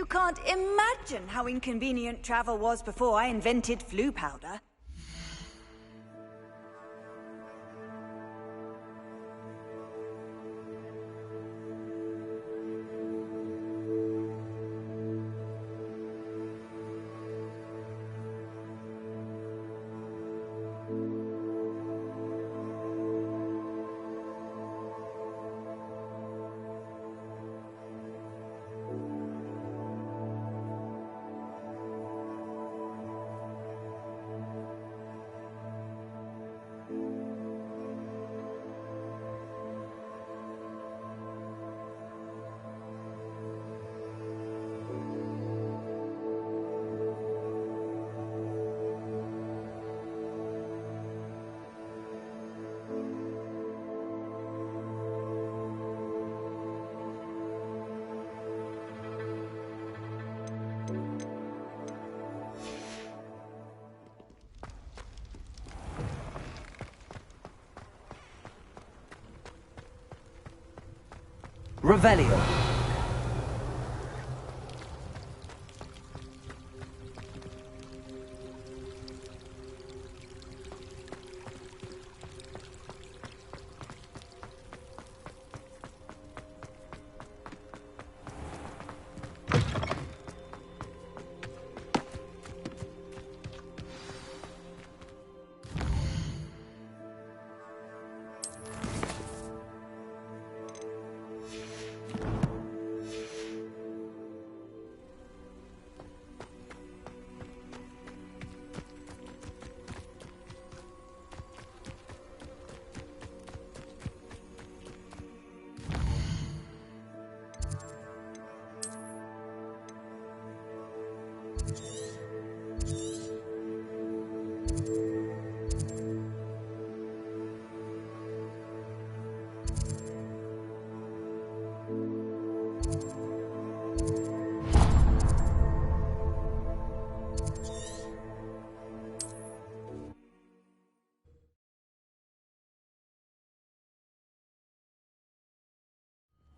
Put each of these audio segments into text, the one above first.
You can't imagine how inconvenient travel was before I invented flu powder. Revelio.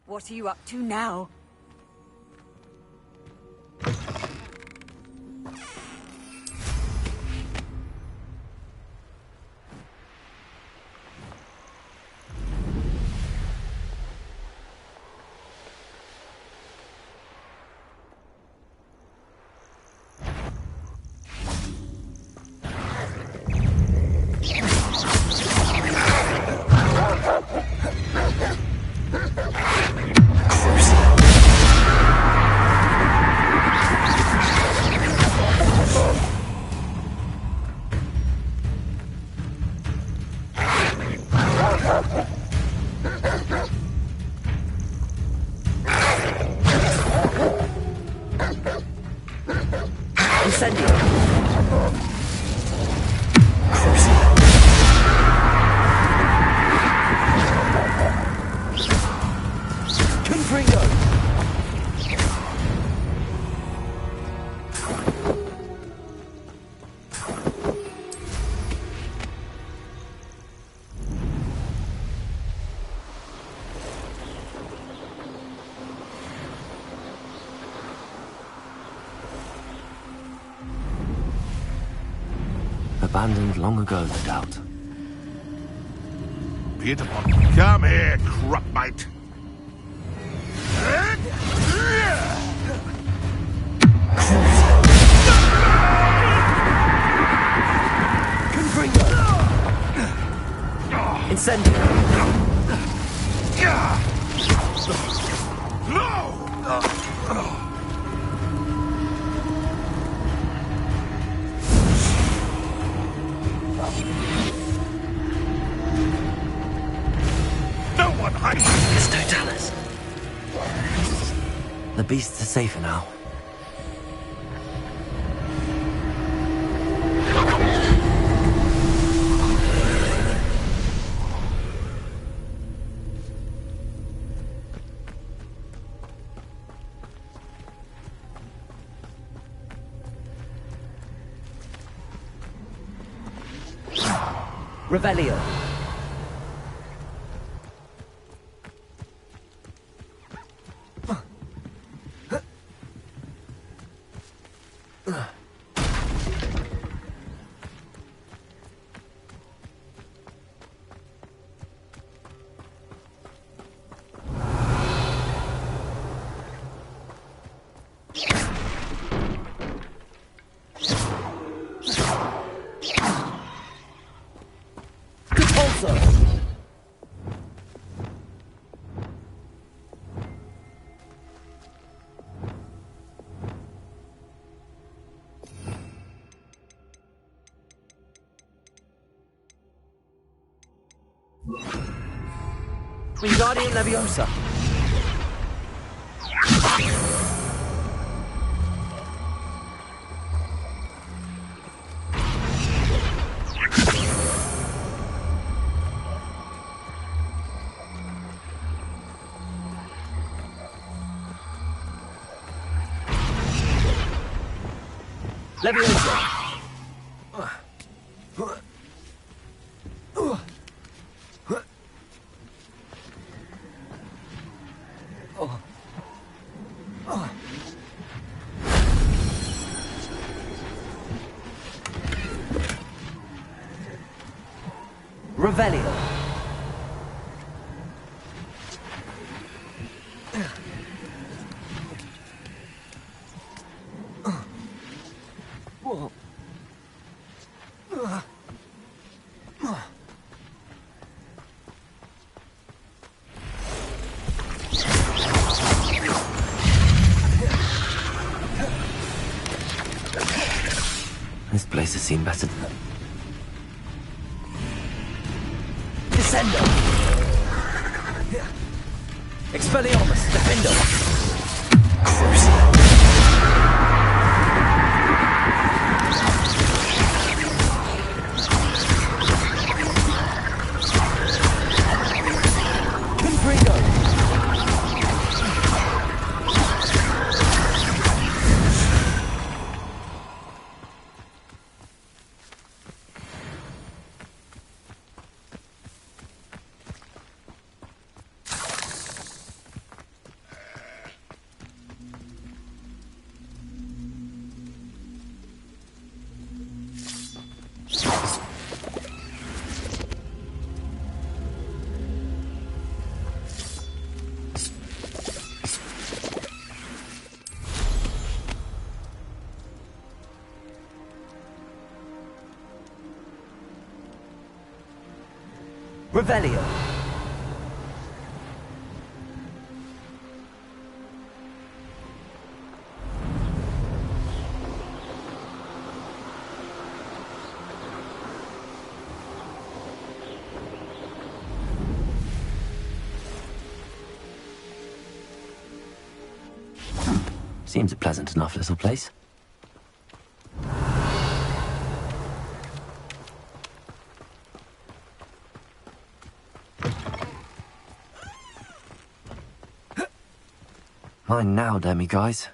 What are you up to now? Abandoned long ago, no doubt. Beautiful. Come here, crupmate. Incendio. No one hides. It's Totalis. The beasts are safer now. Revelio. Levioso! Wingardium Leviosa! Leviosa! Revelio. This place has seen better. Descendo! Expelliarmus, Defendo! Revelio. Seems a pleasant enough little place. Mine now, demi-guys.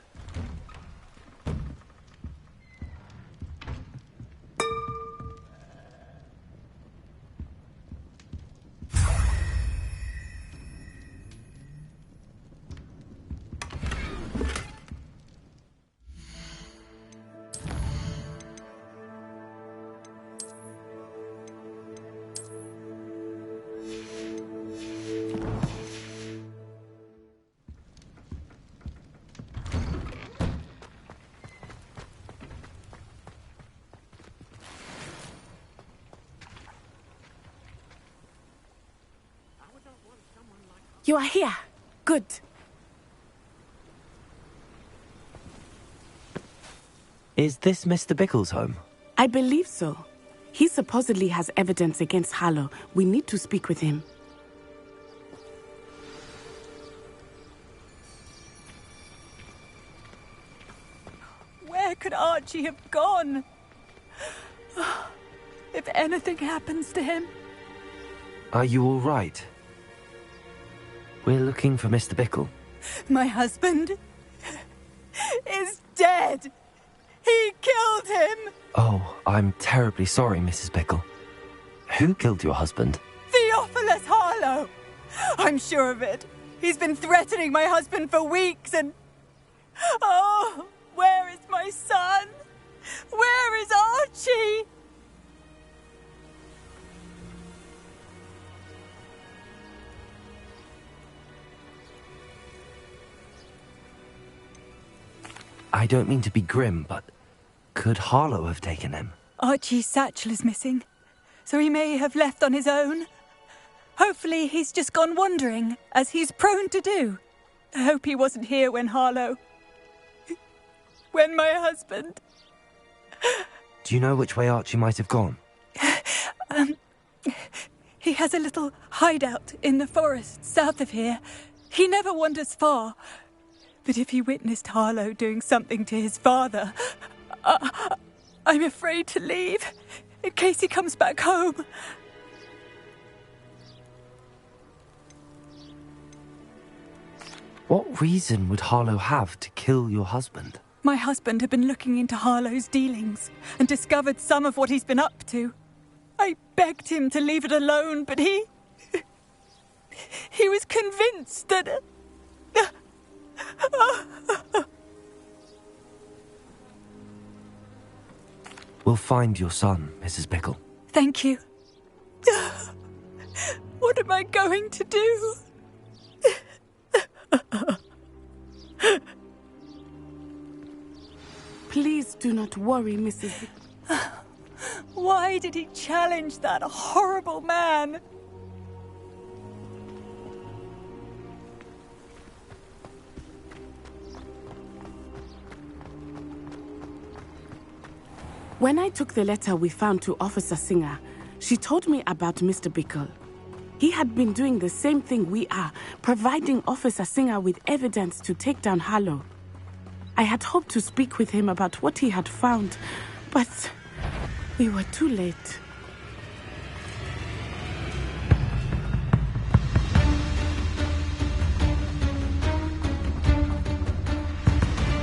You are here. Good. Is this Mr. Bickle's home? I believe so. He supposedly has evidence against Harlow. We need to speak with him. Where could Archie have gone? If anything happens to him... Are you all right? We're looking for Mr. Bickle. My husband is dead. He killed him. Oh, I'm terribly sorry, Mrs. Bickle. Who killed your husband? Theophilus Harlow. I'm sure of it. He's been threatening my husband for weeks and... Oh, where is my son? Where is Archie? I don't mean to be grim, but could Harlow have taken him? Archie's satchel is missing, so he may have left on his own. Hopefully he's just gone wandering, as he's prone to do. I hope he wasn't here when Harlow... when my husband... Do you know which way Archie might have gone? He has a little hideout in the forest south of here. He never wanders far. But if he witnessed Harlow doing something to his father, I'm afraid to leave, in case he comes back home. What reason would Harlow have to kill your husband? My husband had been looking into Harlow's dealings and discovered some of what he's been up to. I begged him to leave it alone, but he was convinced that... We'll find your son, Mrs. Bickle. Thank you. What am I going to do? Please do not worry, Mrs. Why did he challenge that horrible man? When I took the letter we found to Officer Singer, she told me about Mr. Bickle. He had been doing the same thing we are, providing Officer Singer with evidence to take down Harlow. I had hoped to speak with him about what he had found, but we were too late.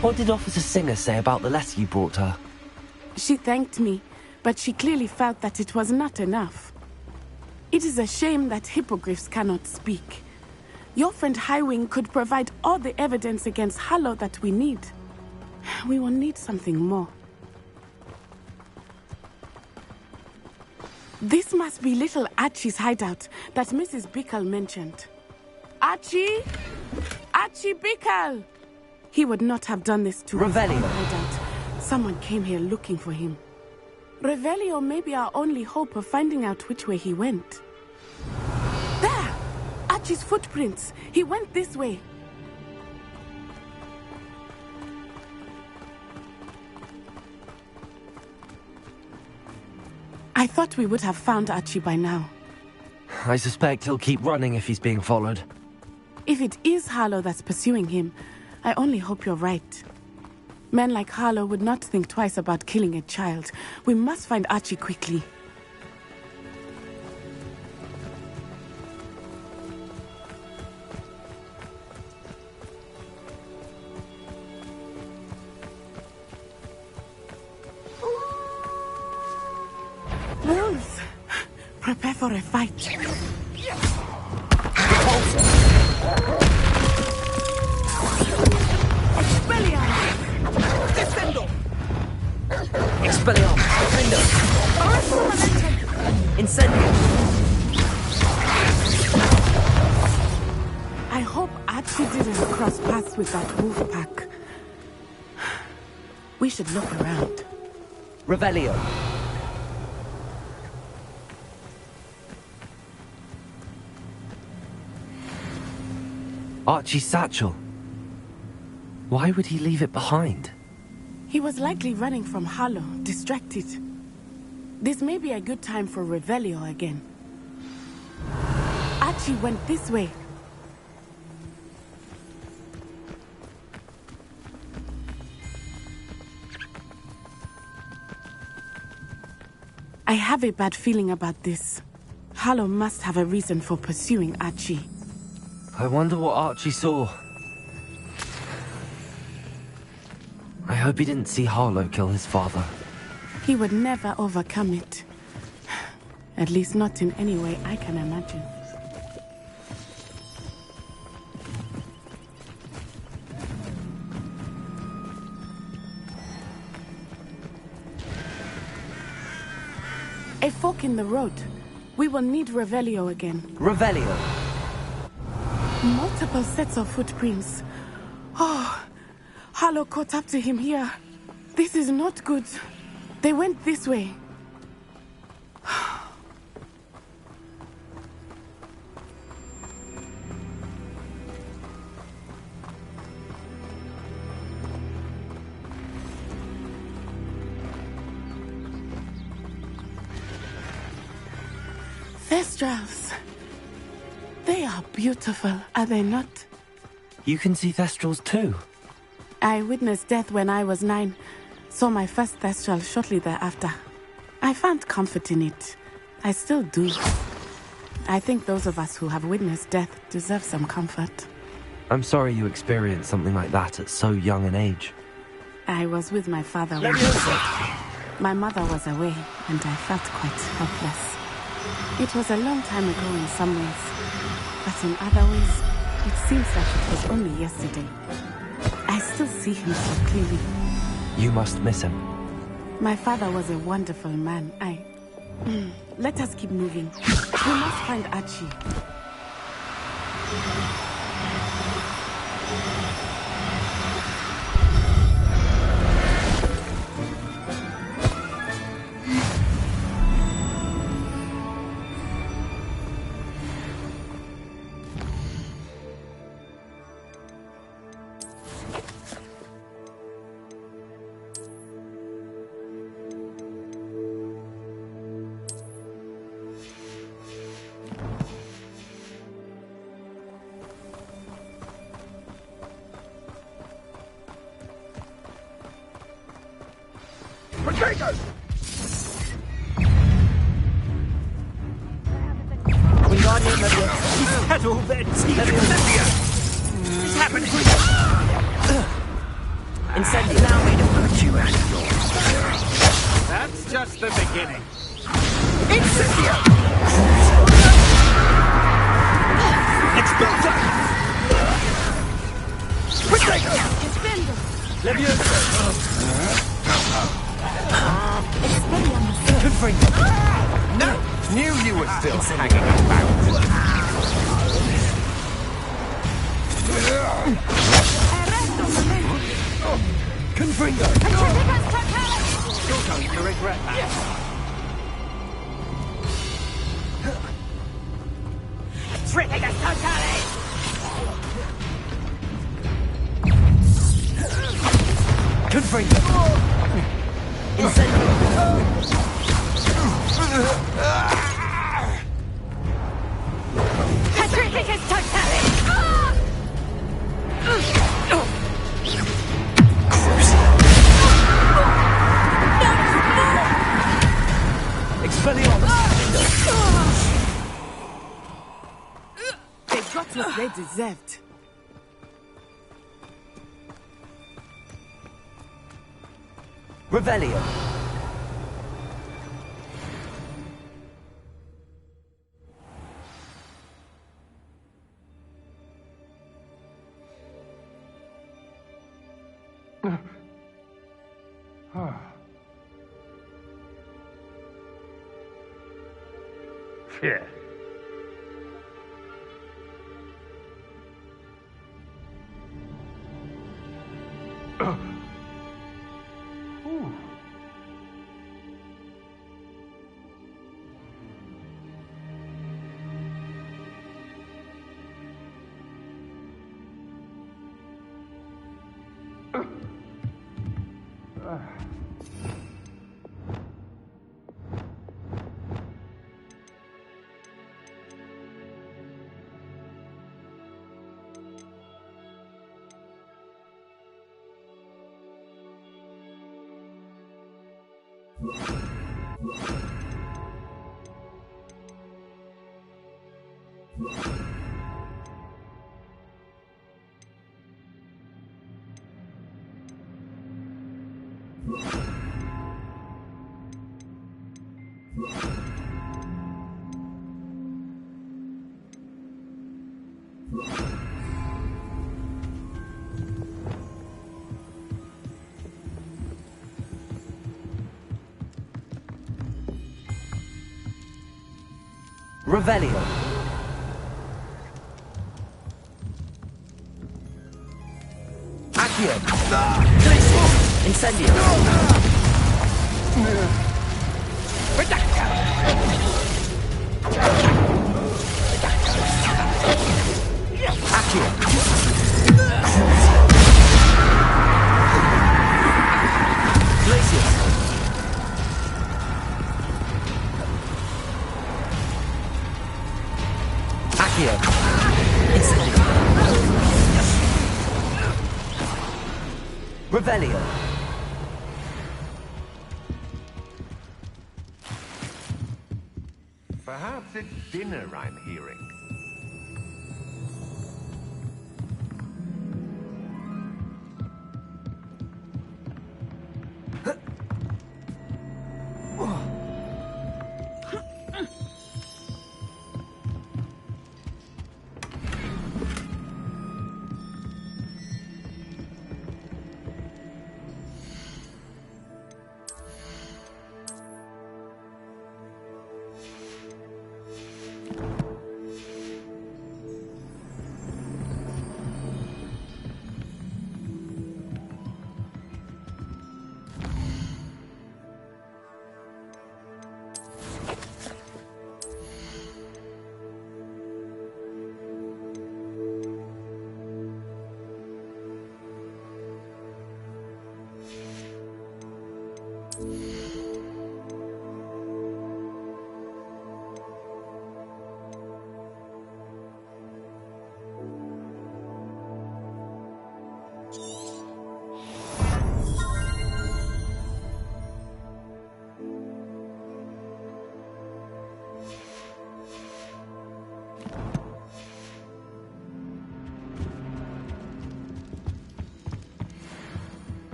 What did Officer Singer say about the letter you brought her? She thanked me, but she clearly felt that it was not enough. It is a shame that hippogriffs cannot speak. Your friend Highwing could provide all the evidence against Harlow that we need. We will need something more. This must be little Archie's hideout that Mrs. Bickle mentioned. Archie? Archie Bickle! He would not have done this to us. Revelio. Hideout. Someone came here looking for him. Revelio may be our only hope of finding out which way he went. There! Archie's footprints. He went this way. I thought we would have found Archie by now. I suspect he'll keep running if he's being followed. If it is Harlow that's pursuing him, I only hope you're right. Men like Harlow would not think twice about killing a child. We must find Archie quickly. Wolves! Prepare for a fight. Expelliarmus! Defendo! Incendio! I hope Archie didn't cross paths with that wolf pack. We should look around. Revelio! Archie's satchel. Why would he leave it behind? He was likely running from Harlow, distracted. This may be a good time for Revelio again. Archie went this way. I have a bad feeling about this. Harlow must have a reason for pursuing Archie. I wonder what Archie saw. I hope he didn't see Harlow kill his father. He would never overcome it. At least not in any way I can imagine. A fork in the road. We will need Revelio again. Revelio! Multiple sets of footprints. Oh, Harlow caught up to him here. This is not good. They went this way. Thestrals. They are beautiful, are they not? You can see Thestrals too. I witnessed death when I was 9. Saw my first Thestral shortly thereafter. I found comfort in it. I still do. I think those of us who have witnessed death deserve some comfort. I'm sorry you experienced something like that at so young an age. I was with my father when my mother was away, and I felt quite helpless. It was a long time ago in some ways, but in other ways, it seems like it was only yesterday. I still see him so clearly. You must miss him. My father was a wonderful man. Let us keep moving. We must find Archie. Potatoes! He's had all their teeth. It's happening! Incendio. Allow me to put you out of your... That's just the beginning. Incendio! Expulso! Potatoes! Levioso. No! Knew you were still hanging about. Confringo. You're going to regret that. Triticus Totalis! Confringo. Incendio. Triticus Totalis! They got what they deserved. Revelio. Yeah. Revelio. Accio. Incendio. Accio. Glacius. Accio. Incendio. Revelio. Perhaps it's dinner I'm hearing.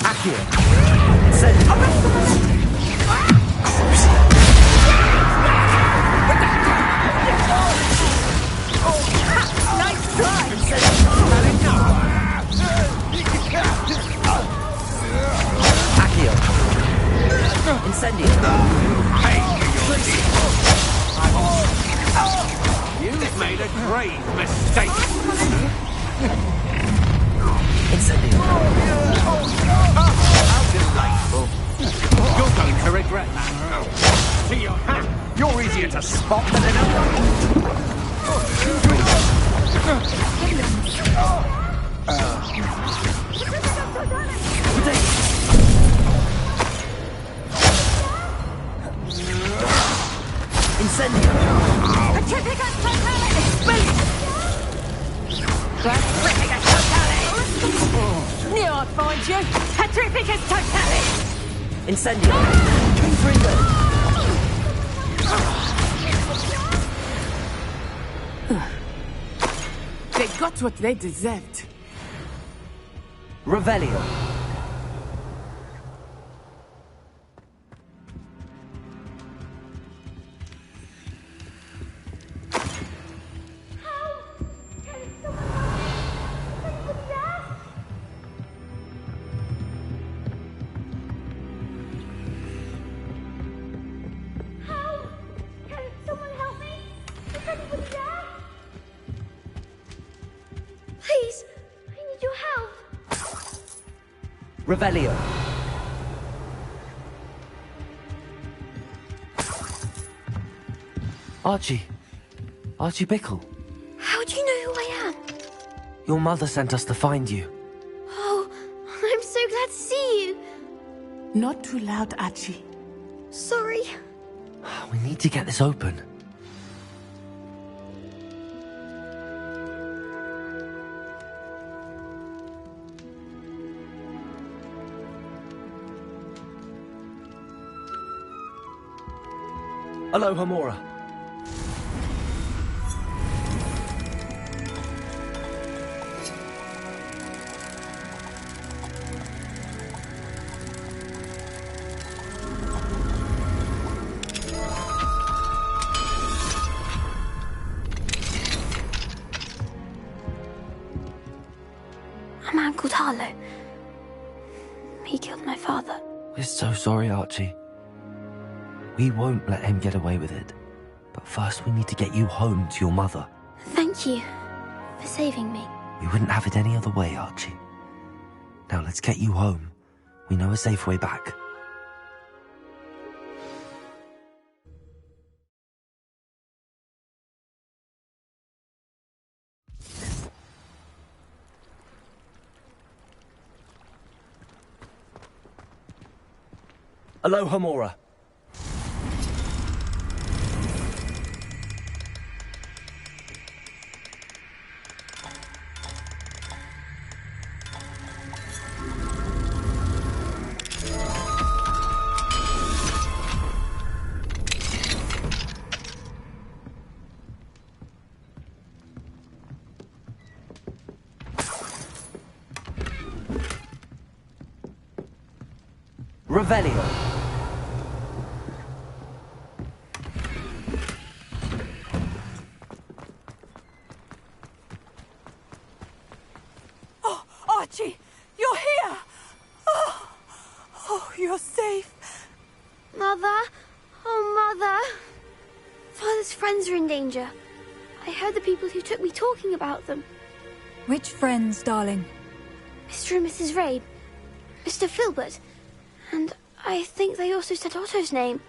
Accio. Incendio. Nice try! Accio. Incendio. You've made a grave mistake. Incendio. How delightful. You're going to regret that. See your hat. You're easier to spot than anyone. Incendio. Petrificus totalis! Petrificus totalis! Knew I'd find you! Petrificus totalis! Incendio. Confringo. They got what they deserved. Revelio. Please, I need your help. Revelio. Archie. Archie Bickle. How do you know who I am? Your mother sent us to find you. Oh, I'm so glad to see you. Not too loud, Archie. Sorry. We need to get this open. Aloha Mora. A man called Harlow. He killed my father. We're so sorry, Archie. We won't let him get away with it. But first we need to get you home to your mother. Thank you for saving me. We wouldn't have it any other way, Archie. Now let's get you home. We know a safe way back. Aloha Mora. Revelio. Oh, Archie! You're here! Oh, you're safe. Mother? Oh, Mother. Father's friends are in danger. I heard the people who took me talking about them. Which friends, darling? Mr. and Mrs. Rabe, Mr. Filbert, and I think they also said Otto's name.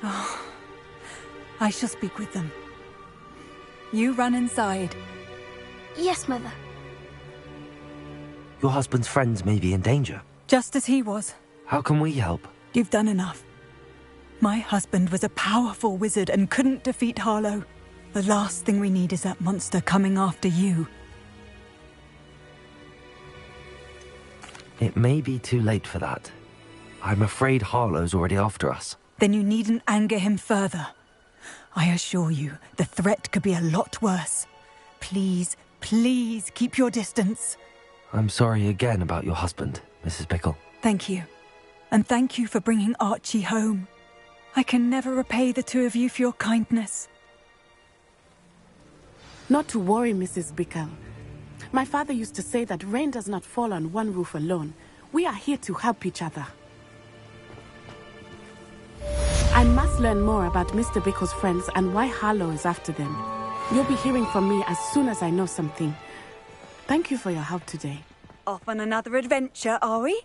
Oh, I shall speak with them. You run inside. Yes, Mother. Your husband's friends may be in danger. Just as he was. How can we help? You've done enough. My husband was a powerful wizard and couldn't defeat Harlow. The last thing we need is that monster coming after you. It may be too late for that. I'm afraid Harlow's already after us. Then you needn't anger him further. I assure you, the threat could be a lot worse. Please, please keep your distance. I'm sorry again about your husband, Mrs. Bickle. Thank you. And thank you for bringing Archie home. I can never repay the two of you for your kindness. Not to worry, Mrs. Bickle. My father used to say that rain does not fall on one roof alone. We are here to help each other. I must learn more about Mr. Bickle's friends and why Harlow is after them. You'll be hearing from me as soon as I know something. Thank you for your help today. Off on another adventure, are we?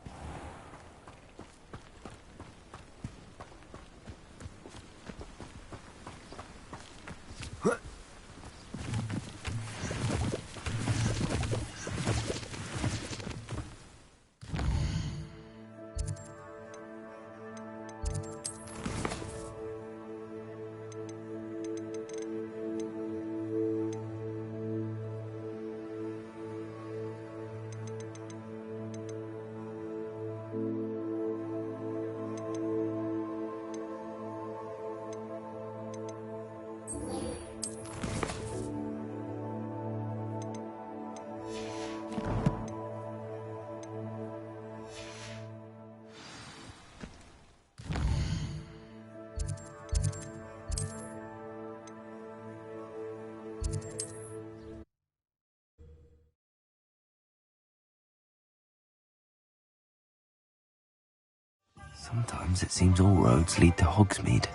Sometimes it seems all roads lead to Hogsmeade.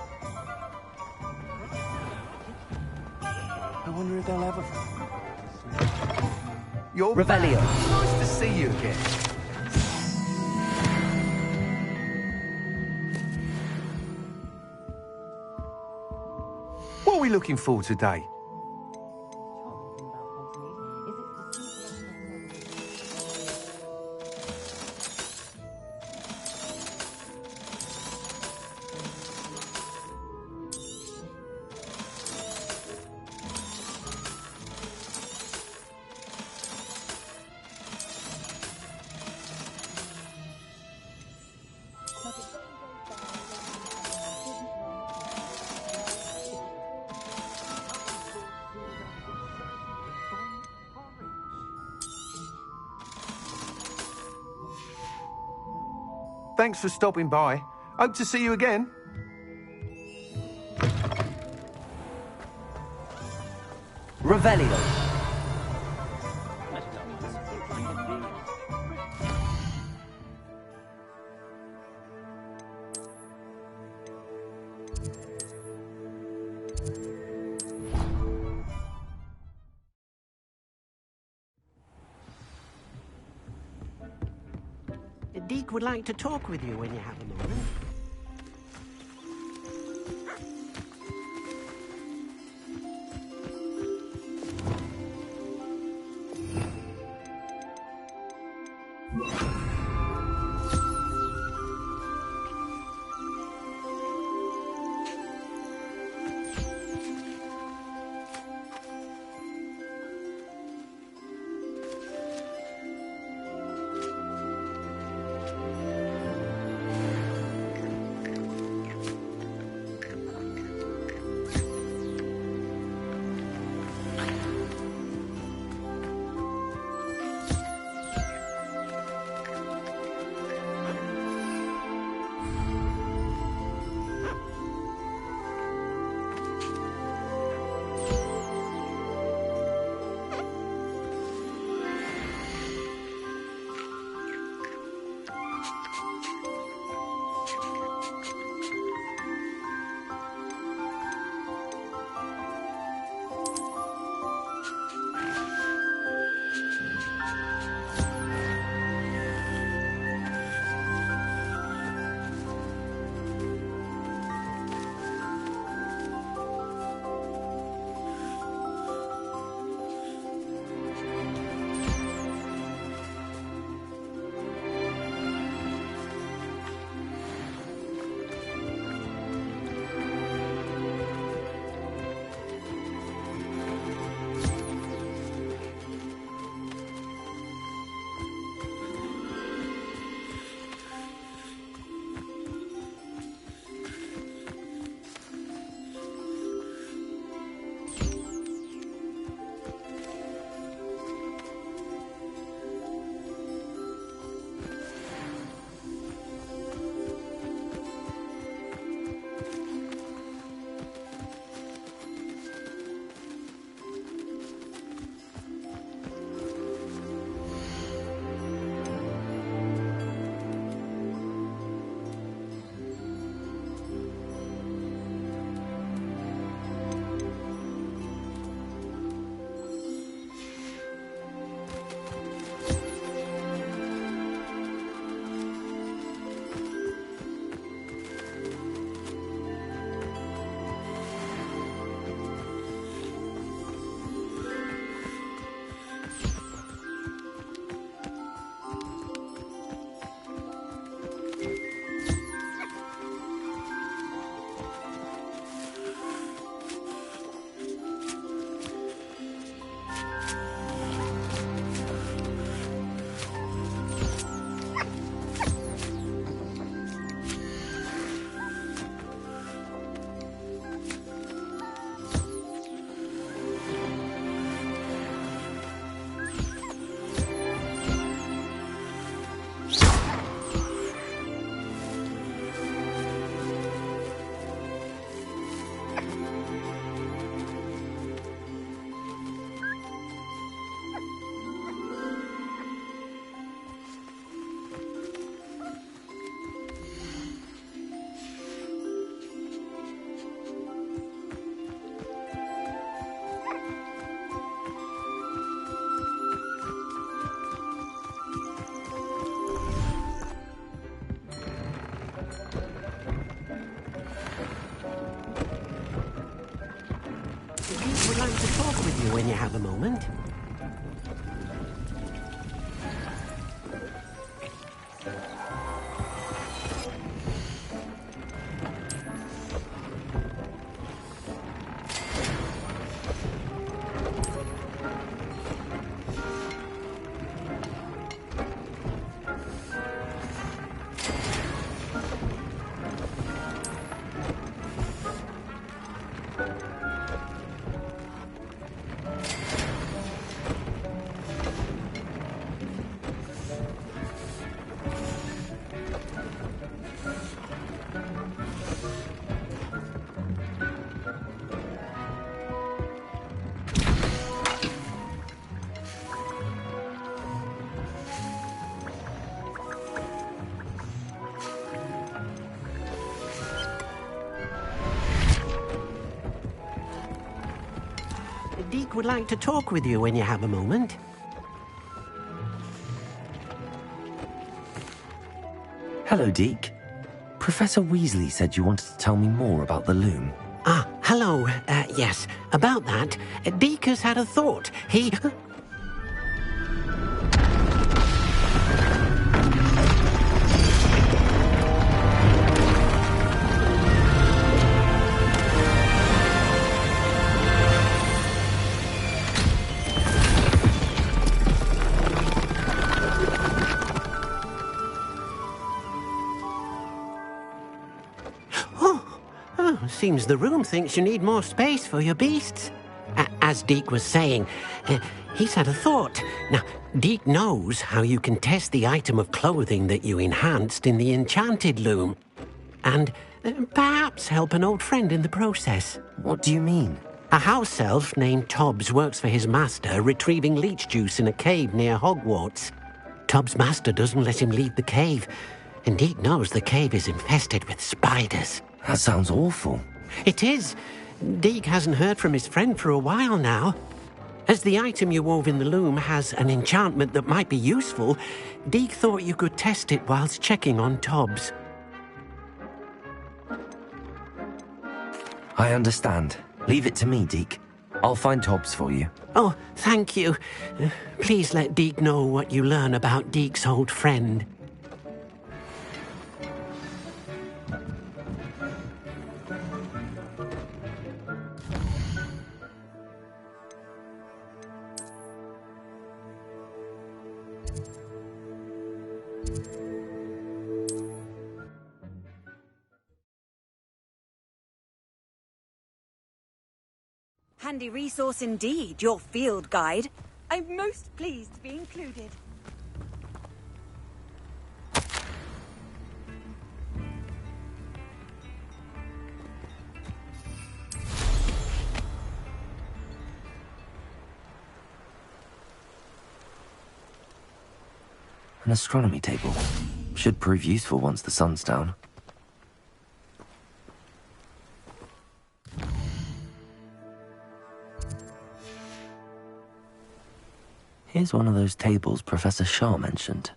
I wonder if they'll ever... You're Revelio. Nice to see you again. What are we looking for today? Thanks for stopping by. Hope to see you again. Revelio. Deke would like to talk with you when you have a moment. with you when you have a moment. Deke would like to talk with you when you have a moment. Hello, Deke. Professor Weasley said you wanted to tell me more about the loom. Ah, hello. Yes, about that. Deke has had a thought. He... Seems the room thinks you need more space for your beasts. As Deke was saying, he's had a thought. Now, Deke knows how you can test the item of clothing that you enhanced in the enchanted loom. And perhaps help an old friend in the process. What do you mean? A house elf named Tobbs works for his master, retrieving leech juice in a cave near Hogwarts. Tobbs' master doesn't let him leave the cave, and Deke knows the cave is infested with spiders. That sounds awful. It is. Deke hasn't heard from his friend for a while now. As the item you wove in the loom has an enchantment that might be useful, Deke thought you could test it whilst checking on Tobbs. I understand. Leave it to me, Deke. I'll find Tobbs for you. Oh, thank you. Please let Deke know what you learn about Deke's old friend. Handy resource indeed, your field guide. I'm most pleased to be included. An astronomy table. Should prove useful once the sun's down. Here's one of those tables Professor Shaw mentioned.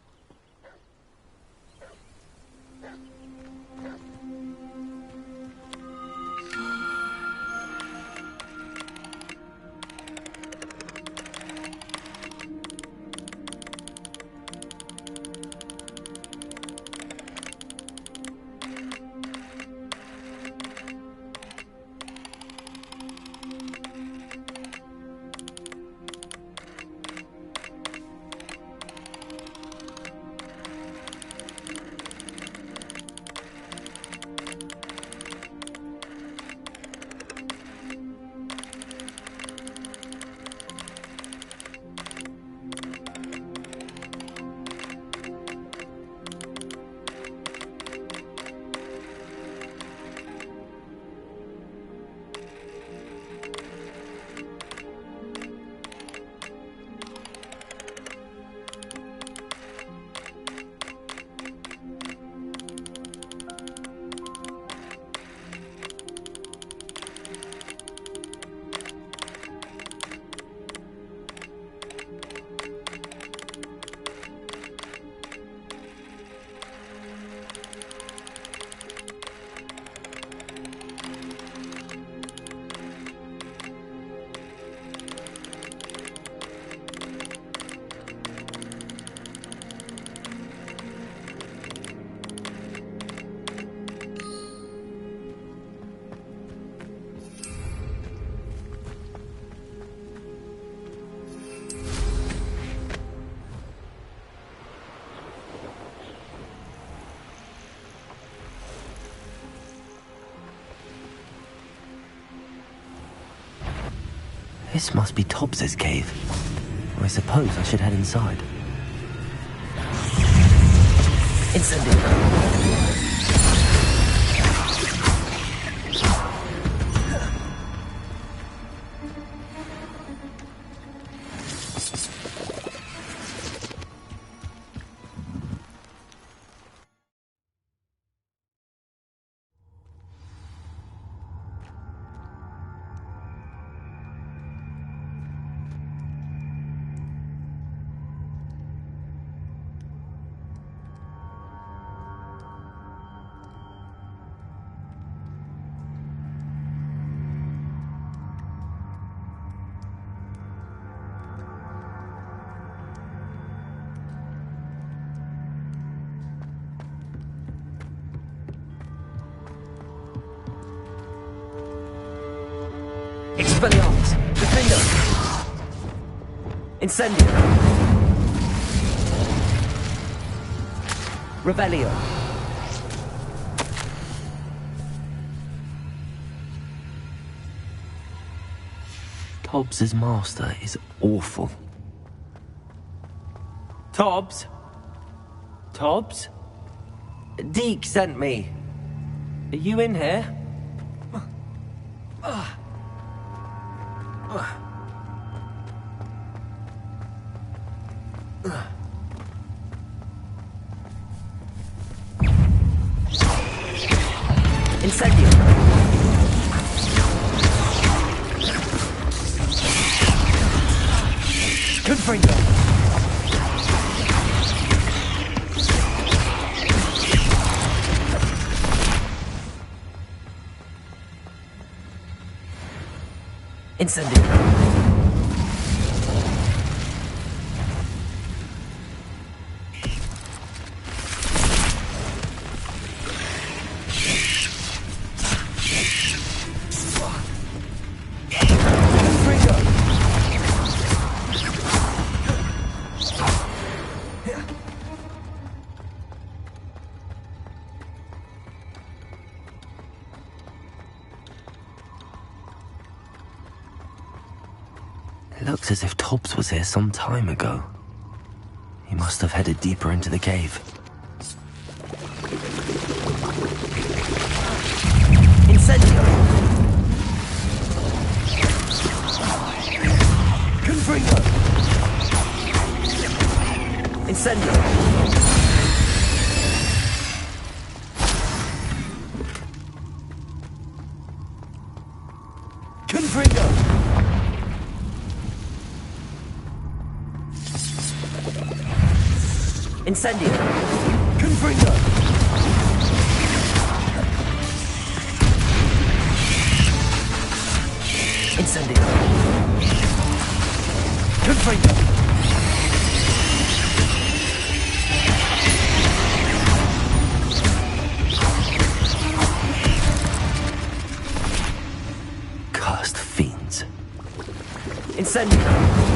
This must be Tobbs's cave. I suppose I should head inside. Incendio. Expelliarmus! Defender! Incendio! Revelio! Tobbs's master is awful. Tobbs? Tobbs? Deke sent me. Are you in here? Incendio! Confringo! Incendio! It looks as if Tobbs was here some time ago. He must have headed deeper into the cave. Incendio! Confringo! Incendio! Confringo! Incendio! Confringo! Incendio! Confringo! Cursed fiends. Incendio!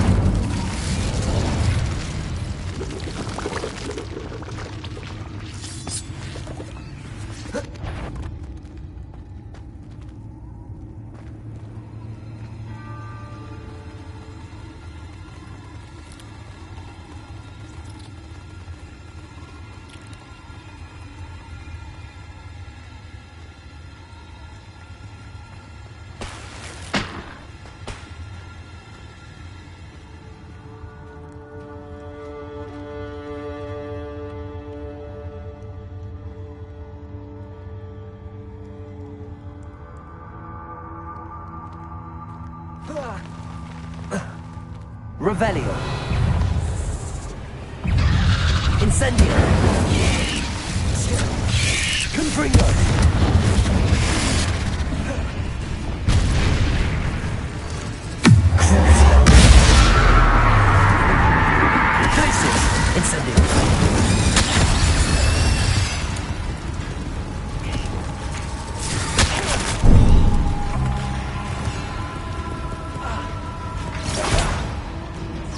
Revelio. Incendio. Confringo. Incendio.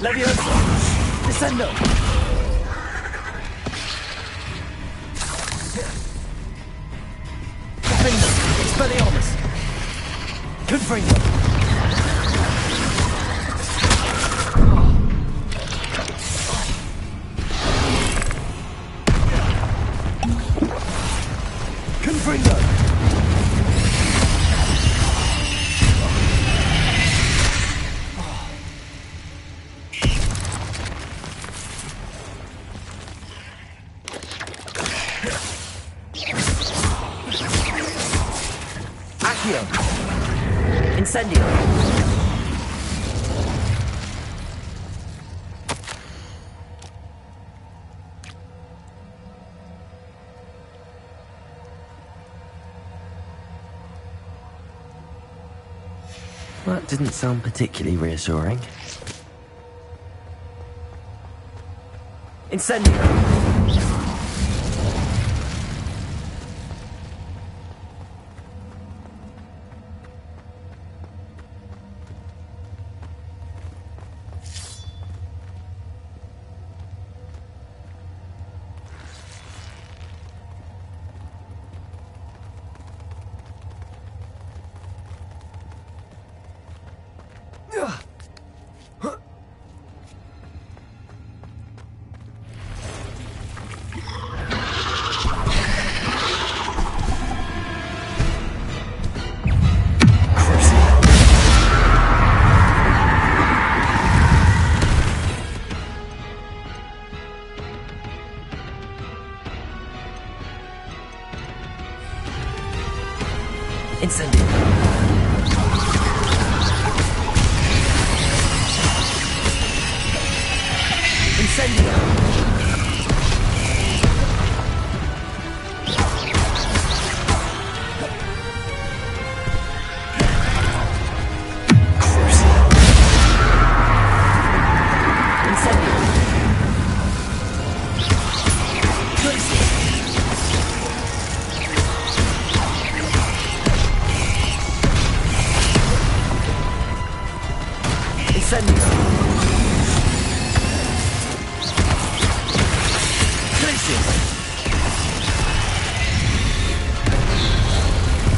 Leviosa! Descendo! Defendo! Expelliarmus! Confringo! Accio! Incendio! That didn't sound particularly reassuring. Incendio! Incendio!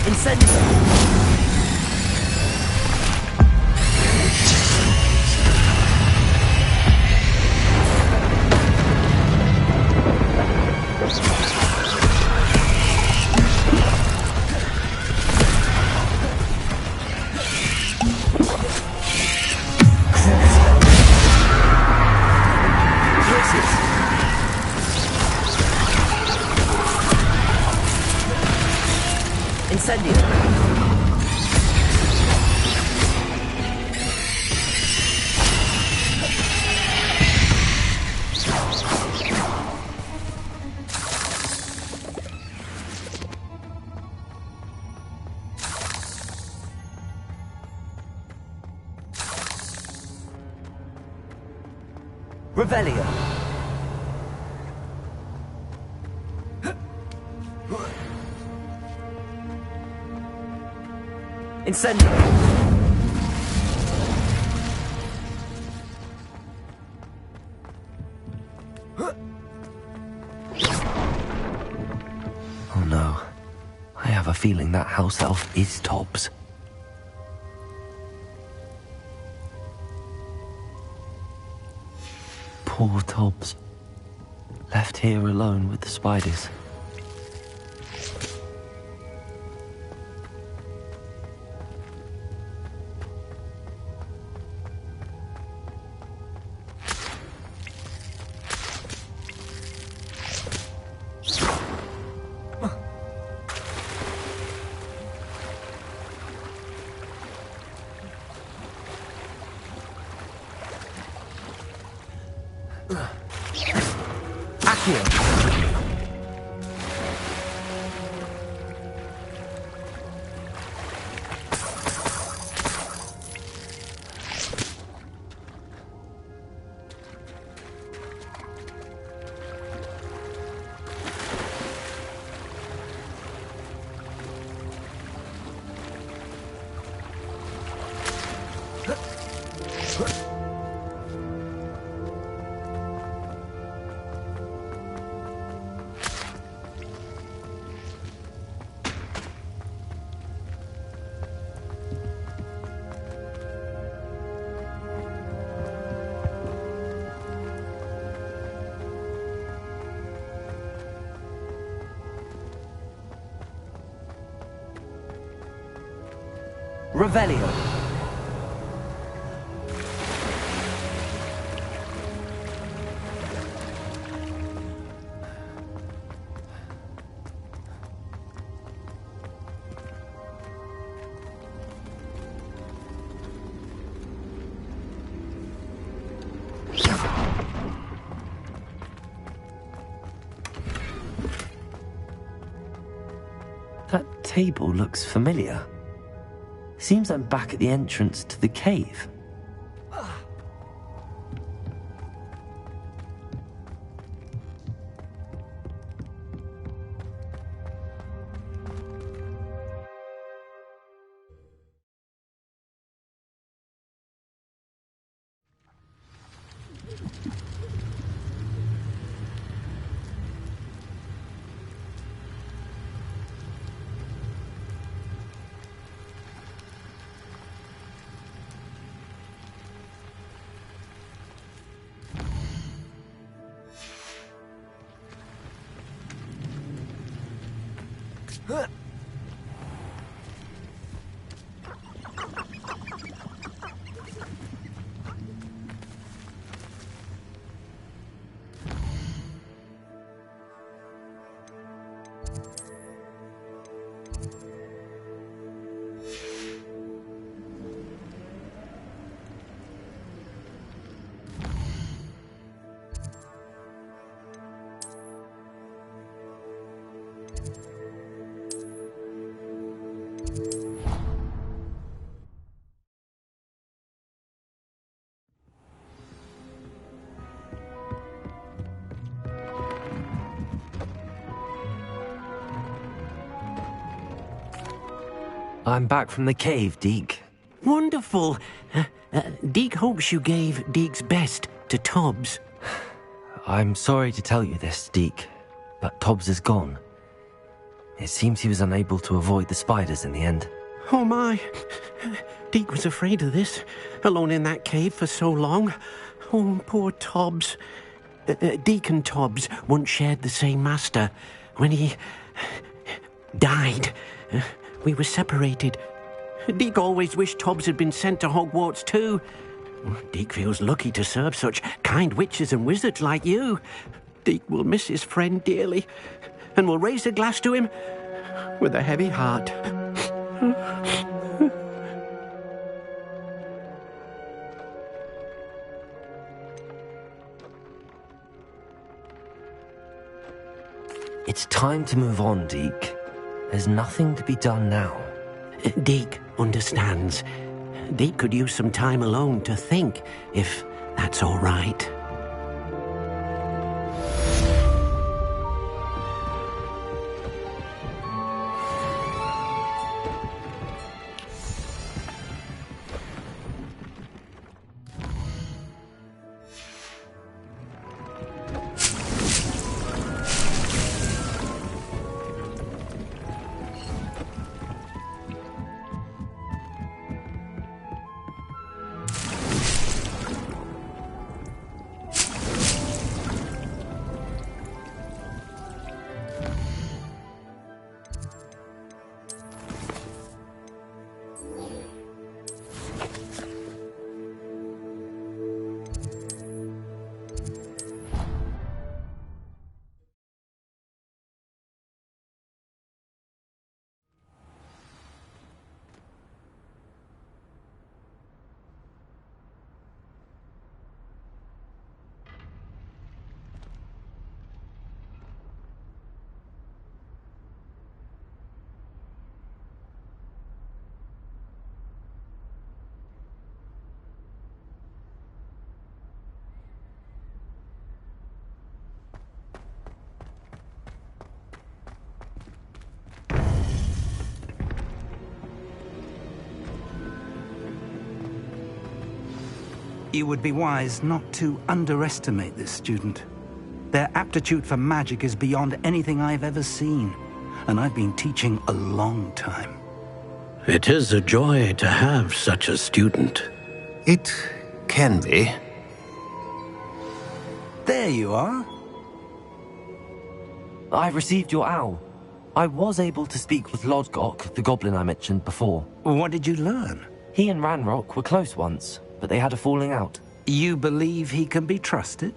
Incendio! Revelio! Incendio! Oh no. I have a feeling that house elf is Tobbs. Poor Tobbs. Left here alone with the spiders. Revelio! table looks familiar. Seems I'm back at the entrance to the cave. I'm back from the cave, Deke. Wonderful. Deke hopes you gave Deke's best to Tobbs. I'm sorry to tell you this, Deke, but Tobbs is gone. It seems he was unable to avoid the spiders in the end. Oh my. Deke was afraid of this, alone in that cave for so long. Oh, poor Tobbs. Deke and Tobbs once shared the same master. When he died, we were separated. Deke always wished Tobbs had been sent to Hogwarts too. Deke feels lucky to serve such kind witches and wizards like you. Deke will miss his friend dearly, and will raise a glass to him with a heavy heart. It's time to move on, Deke. There's nothing to be done now. Deke understands. Deke could use some time alone to think, if that's all right. You would be wise not to underestimate this student. Their aptitude for magic is beyond anything I've ever seen, and I've been teaching a long time. It is a joy to have such a student. It can be. There you are. I received your owl. I was able to speak with Lodgok, the goblin I mentioned before. What did you learn? He and Ranrock were close once, but they had a falling out. You believe he can be trusted?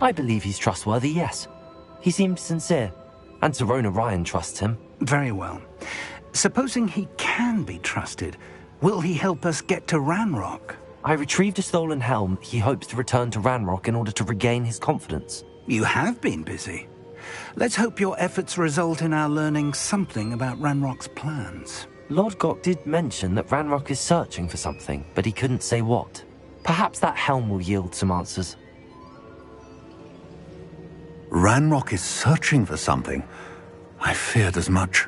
I believe he's trustworthy, yes. He seemed sincere, and Serona Ryan trusts him. Very well. Supposing he can be trusted, will he help us get to Ranrock? I retrieved a stolen helm he hopes to return to Ranrock in order to regain his confidence. You have been busy. Let's hope your efforts result in our learning something about Ranrock's plans. Lord Gok did mention that Ranrock is searching for something, but he couldn't say what. Perhaps that helm will yield some answers. Ranrock is searching for something. I feared as much.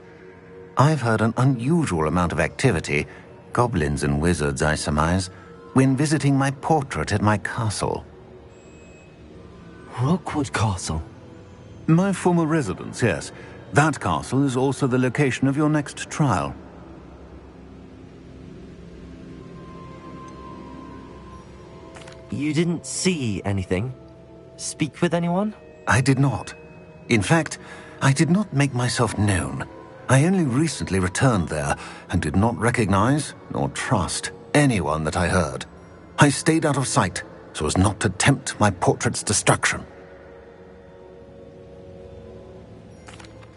I've heard an unusual amount of activity, goblins and wizards, I surmise, when visiting my portrait at my castle. Rookwood Castle? My former residence, yes. That castle is also the location of your next trial. You didn't see anything? Speak with anyone? I did not. In fact, I did not make myself known. I only recently returned there and did not recognize nor trust anyone that I heard. I stayed out of sight so as not to tempt my portrait's destruction.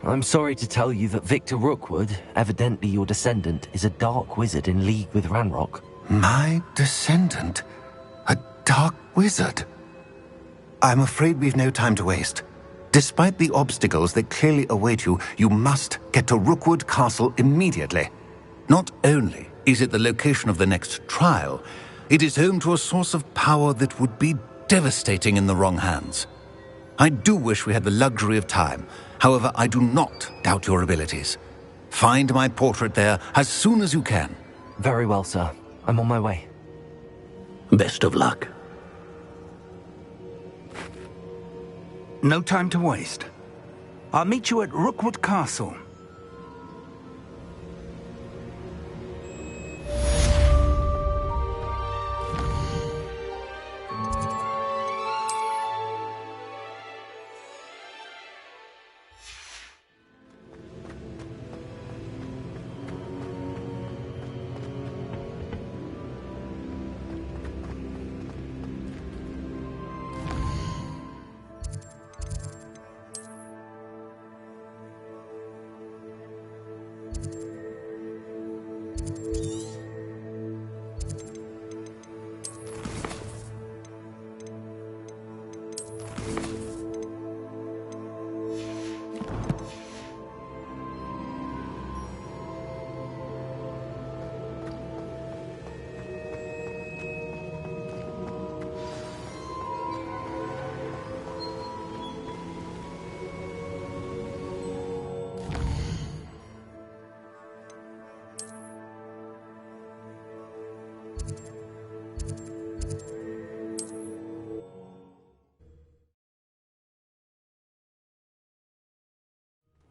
I'm sorry to tell you that Victor Rookwood, evidently your descendant, is a dark wizard in league with Ranrock. My descendant? A dark wizard? I'm afraid we've no time to waste. Despite the obstacles that clearly await you, you must get to Rookwood Castle immediately. Not only is it the location of the next trial, it is home to a source of power that would be devastating in the wrong hands. I do wish we had the luxury of time. However, I do not doubt your abilities. Find my portrait there as soon as you can. Very well, sir. I'm on my way. Best of luck. No time to waste. I'll meet you at Rookwood Castle.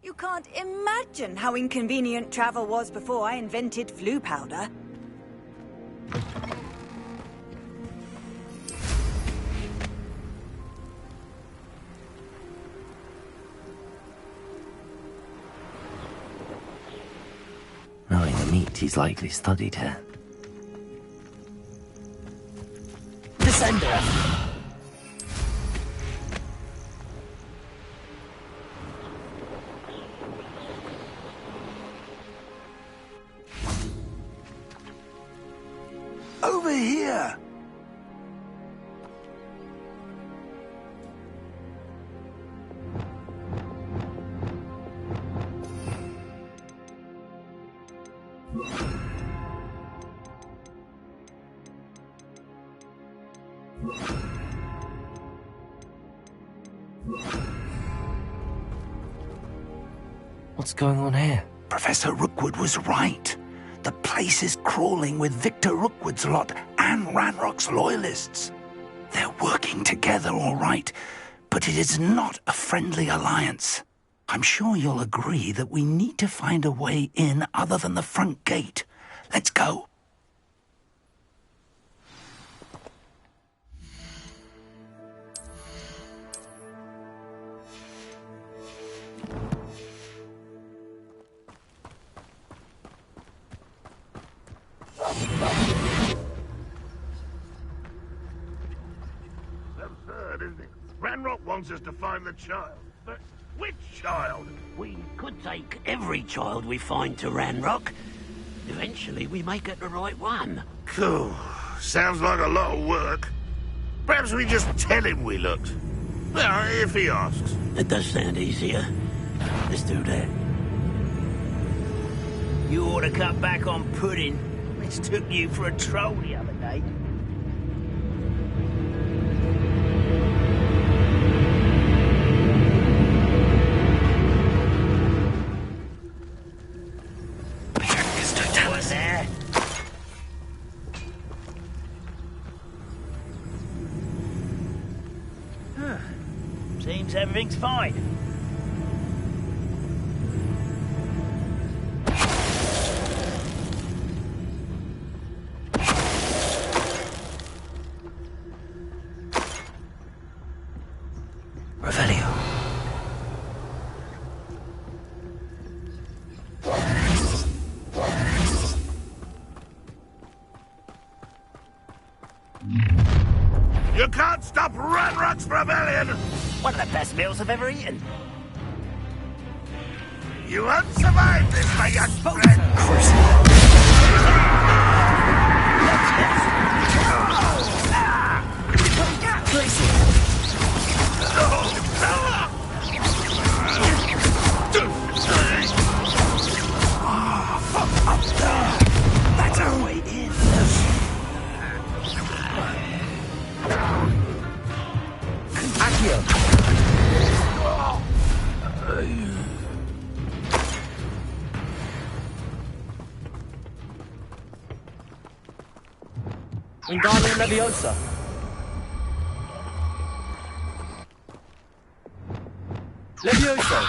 You can't imagine how inconvenient travel was before I invented flu powder. Knowing the meat, he's likely studied here. Descender! Over here! What's going on here? Professor Rookwood was right. The place is crawling with Victor Rookwood's lot and Ranrock's loyalists. They're working together, all right, but it is not a friendly alliance. I'm sure you'll agree that we need to find a way in other than the front gate. Let's go. Absurd, isn't it? Ranrock wants us to find the child. But which child? We could take every child we find to Ranrock. Eventually we may get the right one. Cool. Sounds like a lot of work. Perhaps we just tell him we looked. Well, if he asks. It does sound easier. Let's do that. You ought to cut back on pudding. Mistook you for a troll the other day. What's there? Seems everything's fine. Revelio. You can't stop Ranrock's rebellion! One of the best meals I've ever eaten. You won't survive this, my young friend! That's our way in. Wingardium Leviosa. Leviosa.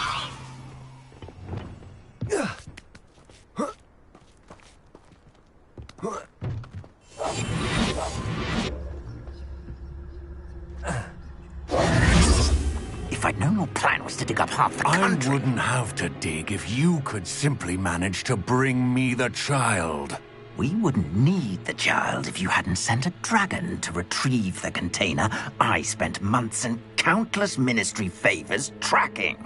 If I'd known your plan was to dig up half the country... I wouldn't have to dig if you could simply manage to bring me the child. We wouldn't need the child if you hadn't sent a dragon to retrieve the container I spent months and countless ministry favors tracking.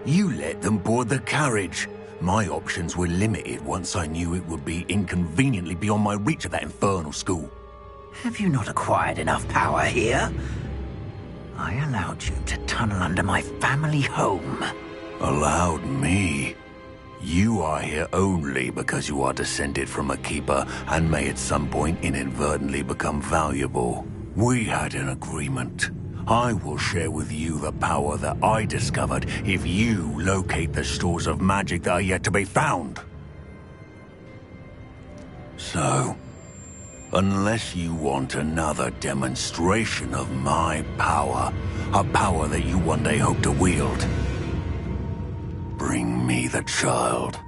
You let them board the carriage. My options were limited once I knew it would be inconveniently beyond my reach at that infernal school. Have you not acquired enough power here? I allowed you to tunnel under my family home. Allowed me? You are here only because you are descended from a keeper and may at some point inadvertently become valuable. We had an agreement. I will share with you the power that I discovered if you locate the stores of magic that are yet to be found. So, unless you want another demonstration of my power, a power that you one day hope to wield, bring me the child.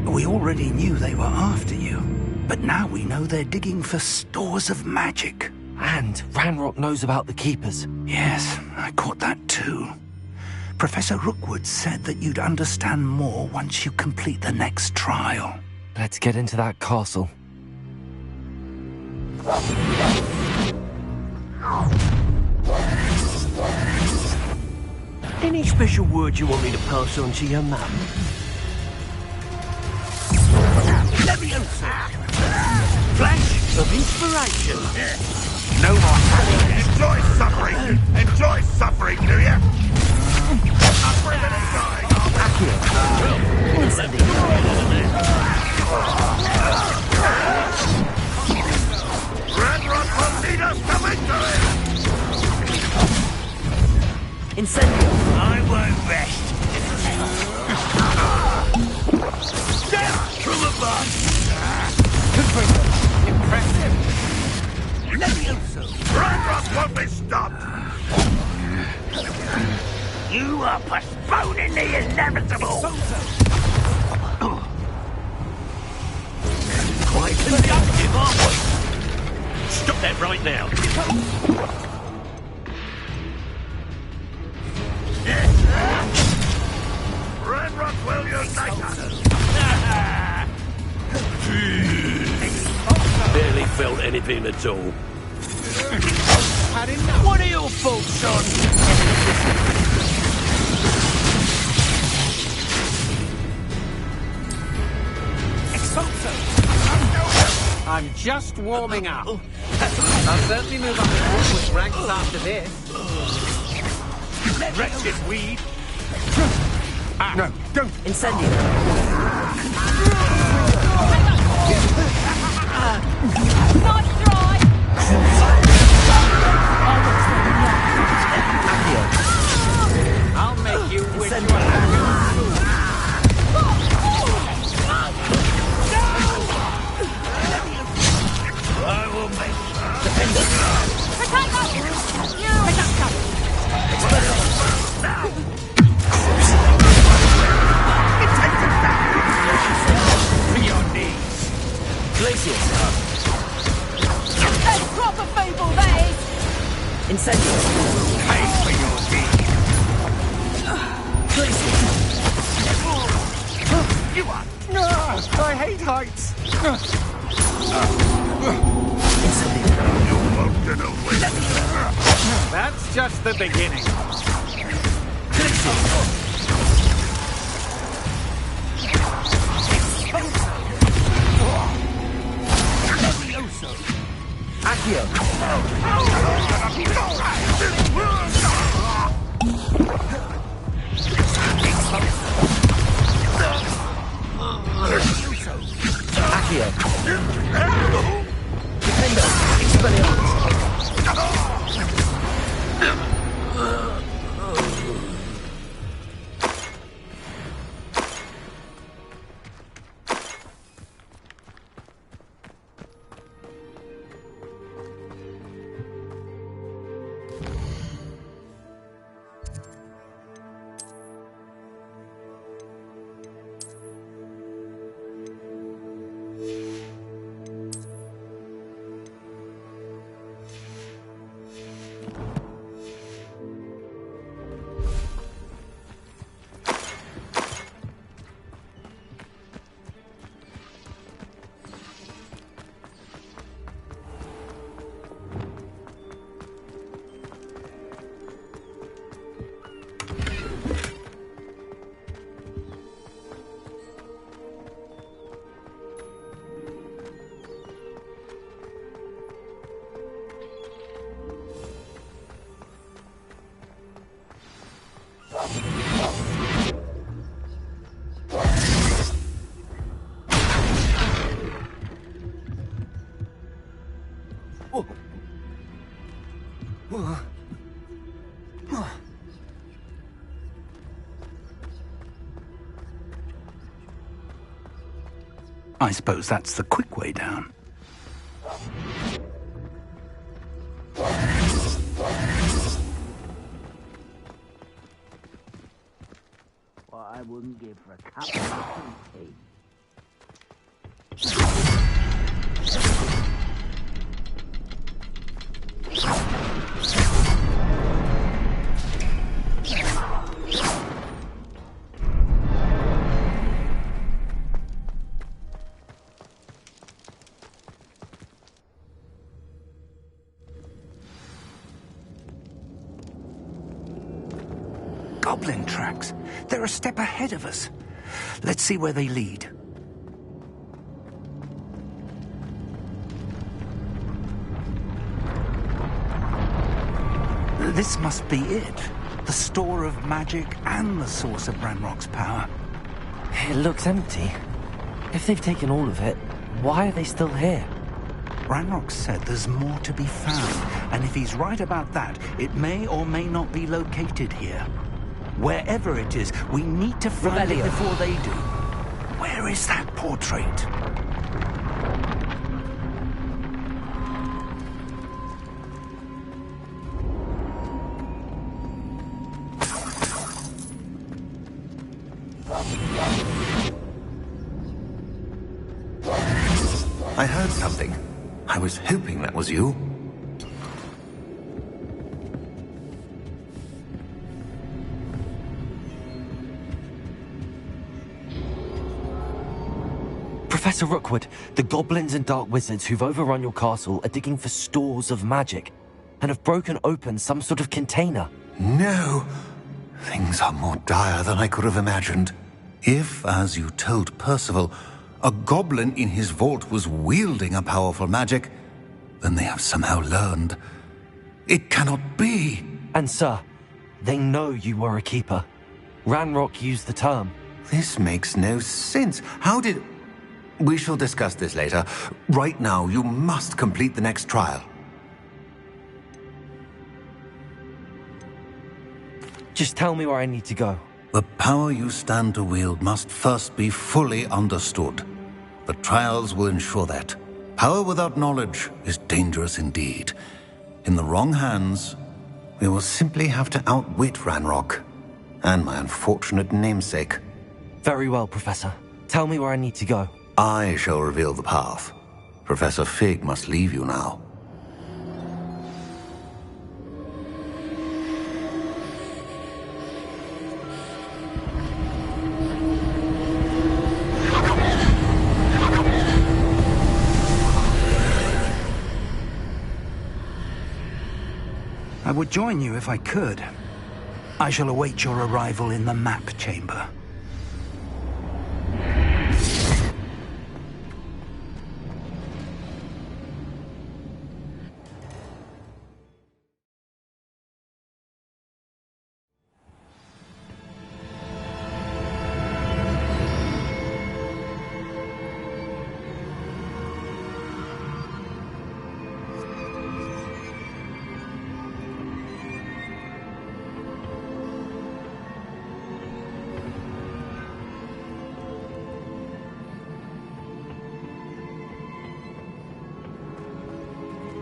We already knew they were after you, but now we know they're digging for stores of magic. And Ranrock knows about the Keepers. Yes, I caught that too. Professor Rookwood said that you'd understand more once you complete the next trial. Let's get into that castle. Any special word you want me to pass on to your mum? Leviosa! Flash of inspiration! No more suffering! Enjoy suffering! Enjoy suffering, do you? Suffering and die! Ranrock will lead us to victory! Incendio! I won't rest! Death from above! Impressive! Leviosa! Ranrock won't be stopped! You are postponing the inevitable! Quite conductive, aren't we? Stop that right now! Ranrock will unite us! Barely felt anything at all. What are your thoughts on? I'm just warming up. I'll certainly move up the Hogwarts ranks after this. Wretched weed! No, don't! Incendio. Nice try! I'll make you wish you I will make to your knees. Glacius. That's proper fable, that is! Incendio. Pay for your deed. You are. I hate heights. You won't get away. That's just the beginning. Accio. Accio. Defender. Expelliarmus. I suppose that's the quick way down. What I wouldn't give for a cup of tea. Goblin tracks. They're a step ahead of us. Let's see where they lead. This must be it. The store of magic and the source of Ranrock's power. It looks empty. If they've taken all of it, why are they still here? Ranrock said there's more to be found, and if he's right about that, it may or may not be located here. Wherever it is, we need to find it before they do. Where is that portrait? I heard something. I was hoping that was you. Professor Rookwood, the goblins and dark wizards who've overrun your castle are digging for stores of magic and have broken open some sort of container. No! Things are more dire than I could have imagined. If, as you told Percival, a goblin in his vault was wielding a powerful magic, then they have somehow learned. It cannot be! And sir, they know you were a keeper. Ranrock used the term. This makes no sense. How did... We shall discuss this later. Right now, you must complete the next trial. Just tell me where I need to go. The power you stand to wield must first be fully understood. The trials will ensure that. Power without knowledge is dangerous indeed. In the wrong hands, we will simply have to outwit Ranrock and my unfortunate namesake. Very well, Professor. Tell me where I need to go. I shall reveal the path. Professor Fig must leave you now. I would join you if I could. I shall await your arrival in the map chamber.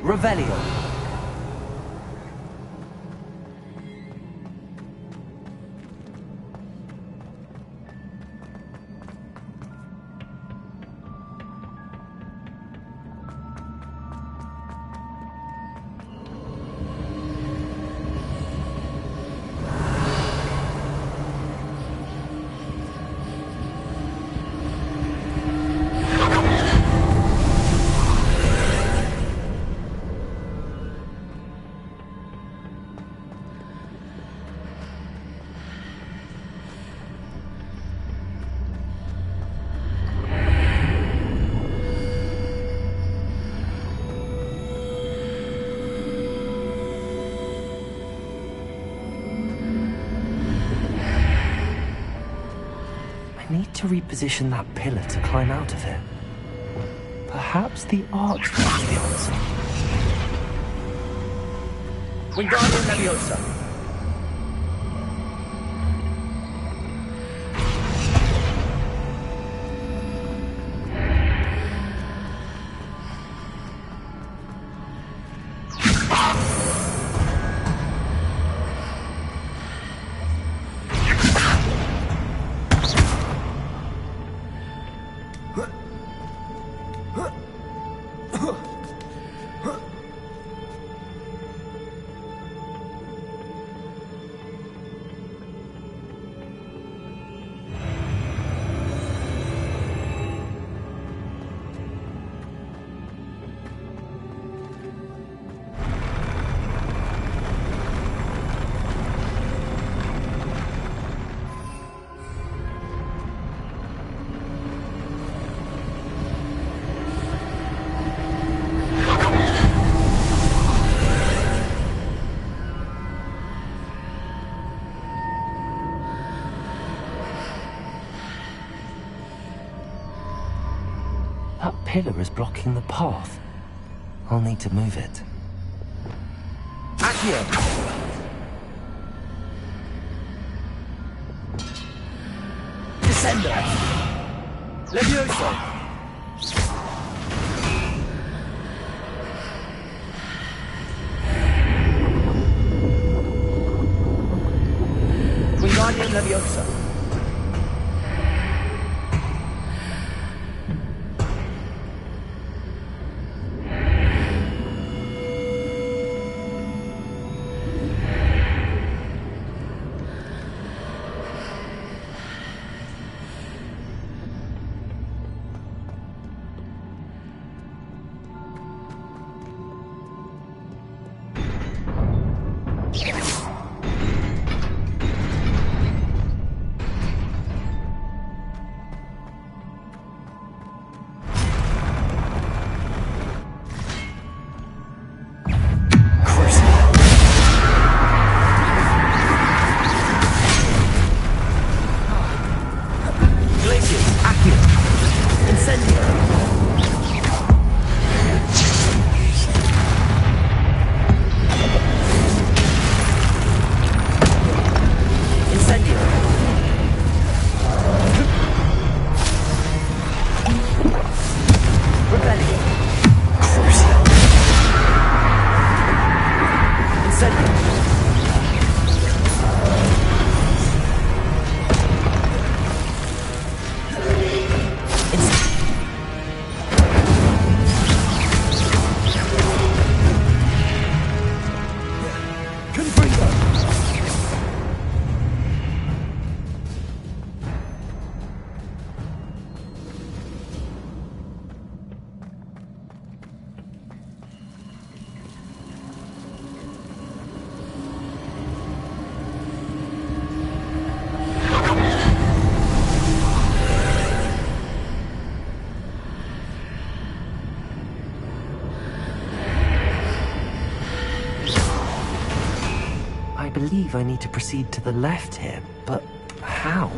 Revelio. I need to reposition that pillar to climb out of it. Perhaps the arch might be the answer. Wingardium Leviosa. That pillar is blocking the path. I'll need to move it. Accio. Descendo. Levioso. Wingardium Leviosa. believe I need to proceed to the left here, but how?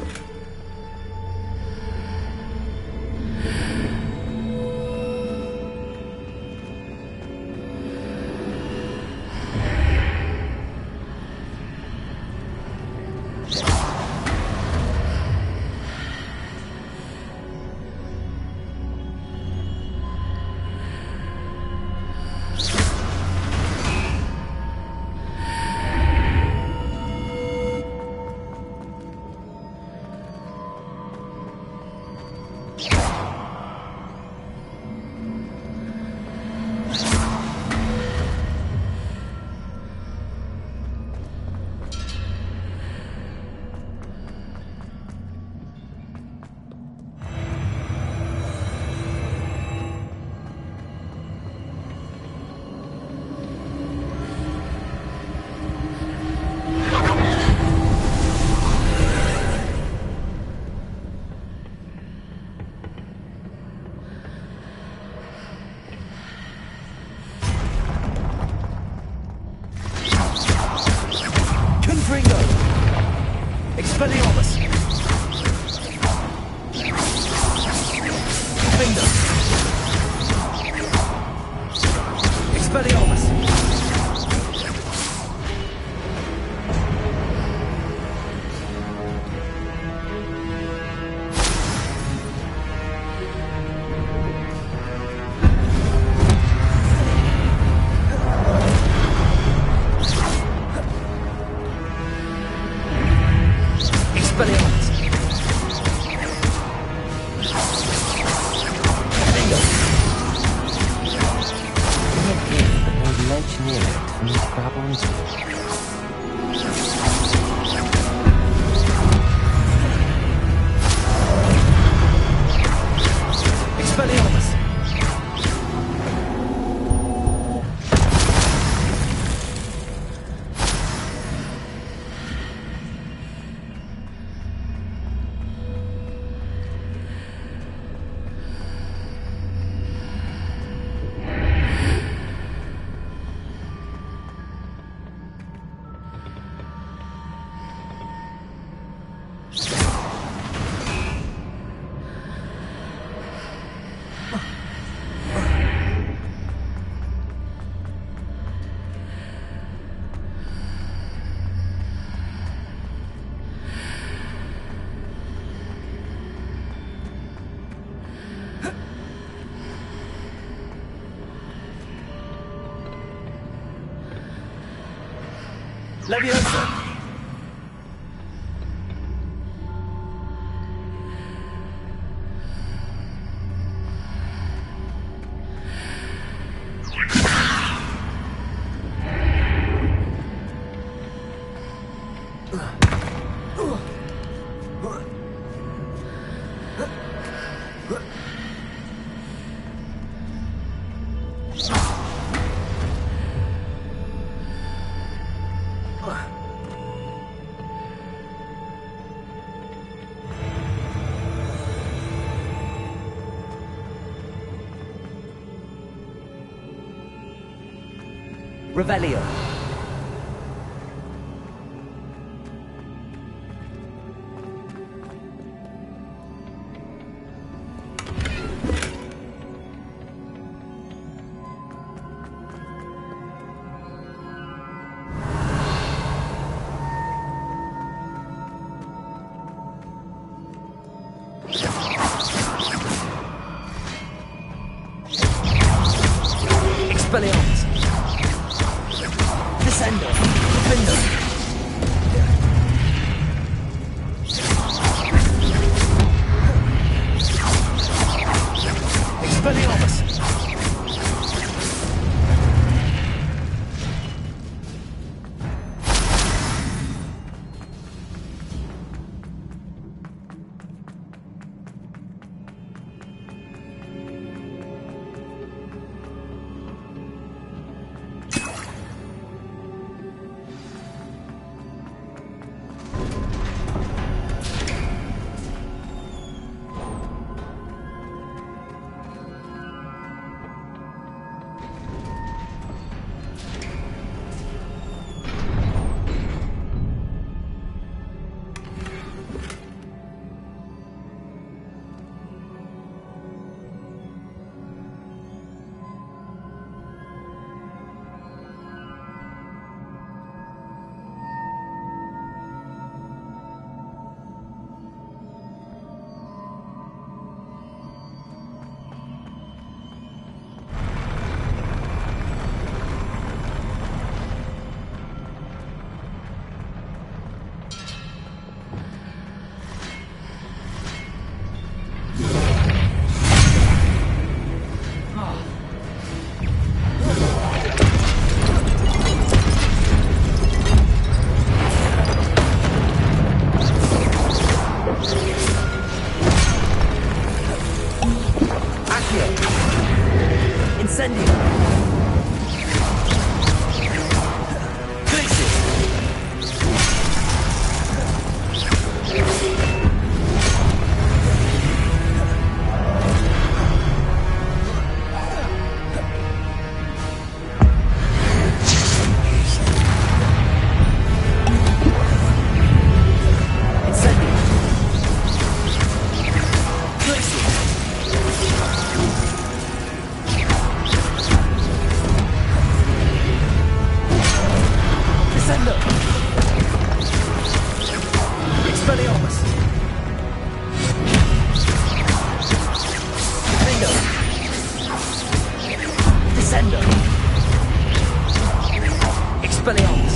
Leviosa! Revelio. Expelliarmus. Descendo. Defendo. Expelliarmus. Expelliarmus! Bingo! Descendo! Expelliarmus!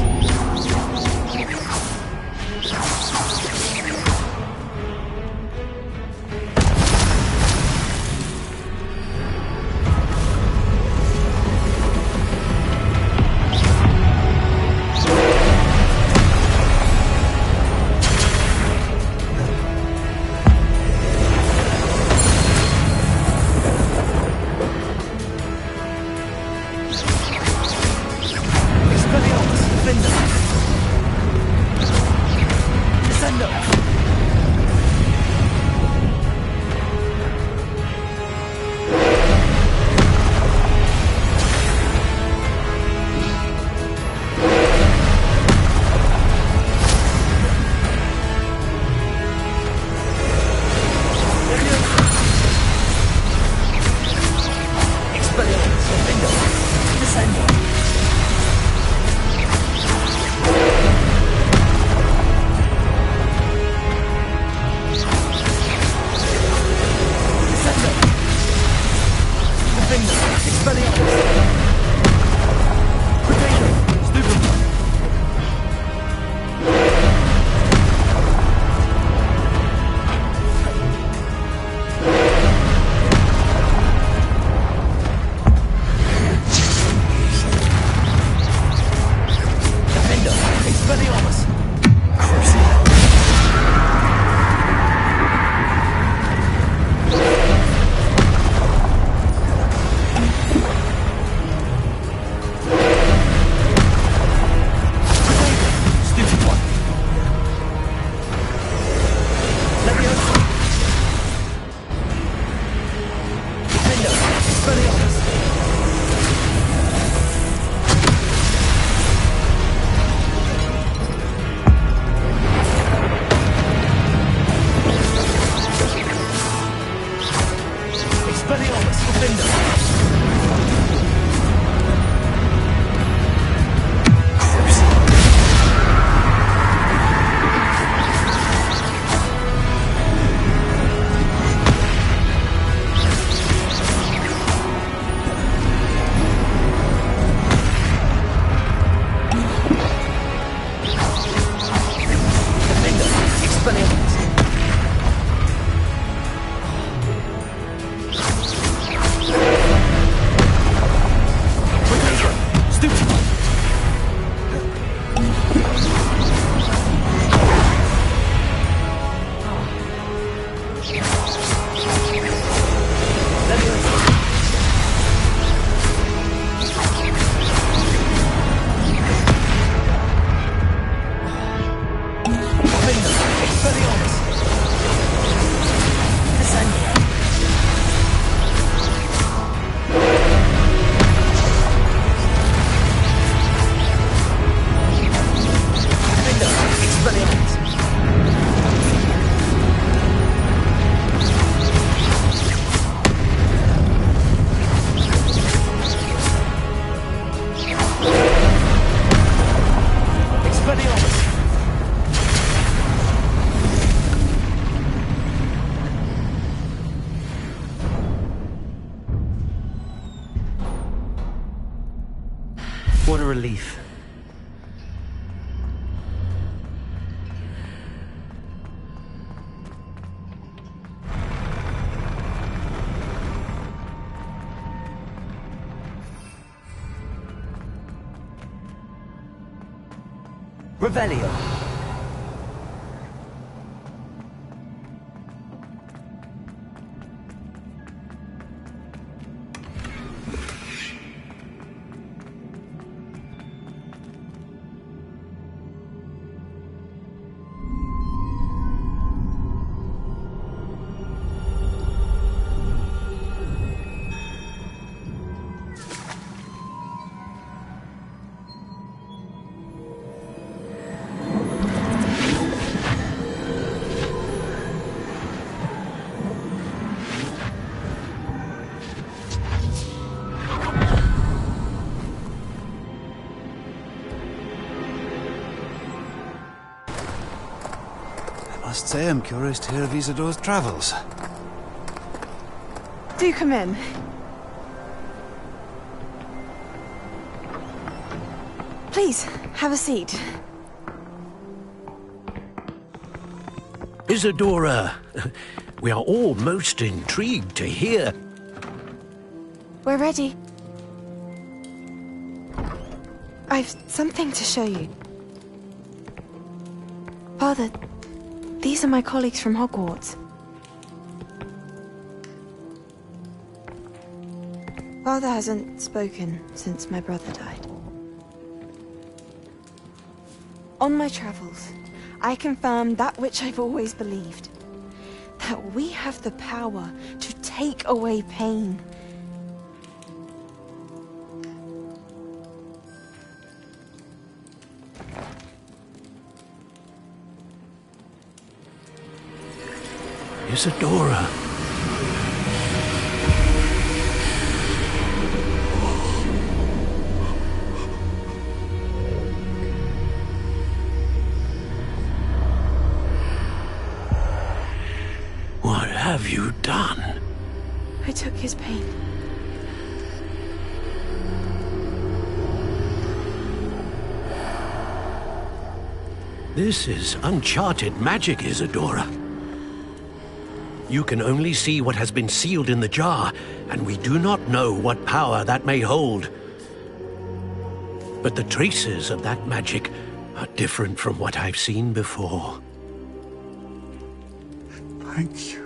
What a relief. Revelio. Must say I'm curious to hear of Isadore's travels. Do come in. Please, have a seat. Isadora, we are all most intrigued to hear. We're ready. I've something to show you. Father, these are my colleagues from Hogwarts. Father hasn't spoken since my brother died. On my travels, I confirmed that which I've always believed. That we have the power to take away pain. Isadora. What have you done? I took his pain. This is uncharted magic, Isadora. You can only see what has been sealed in the jar, and we do not know what power that may hold. But the traces of that magic are different from what I've seen before. Thank you.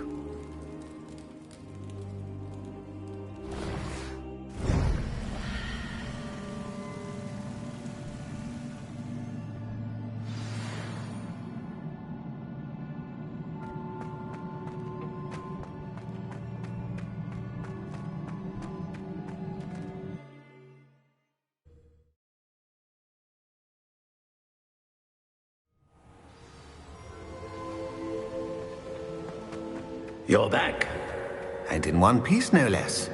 You're back. And in one piece, no less.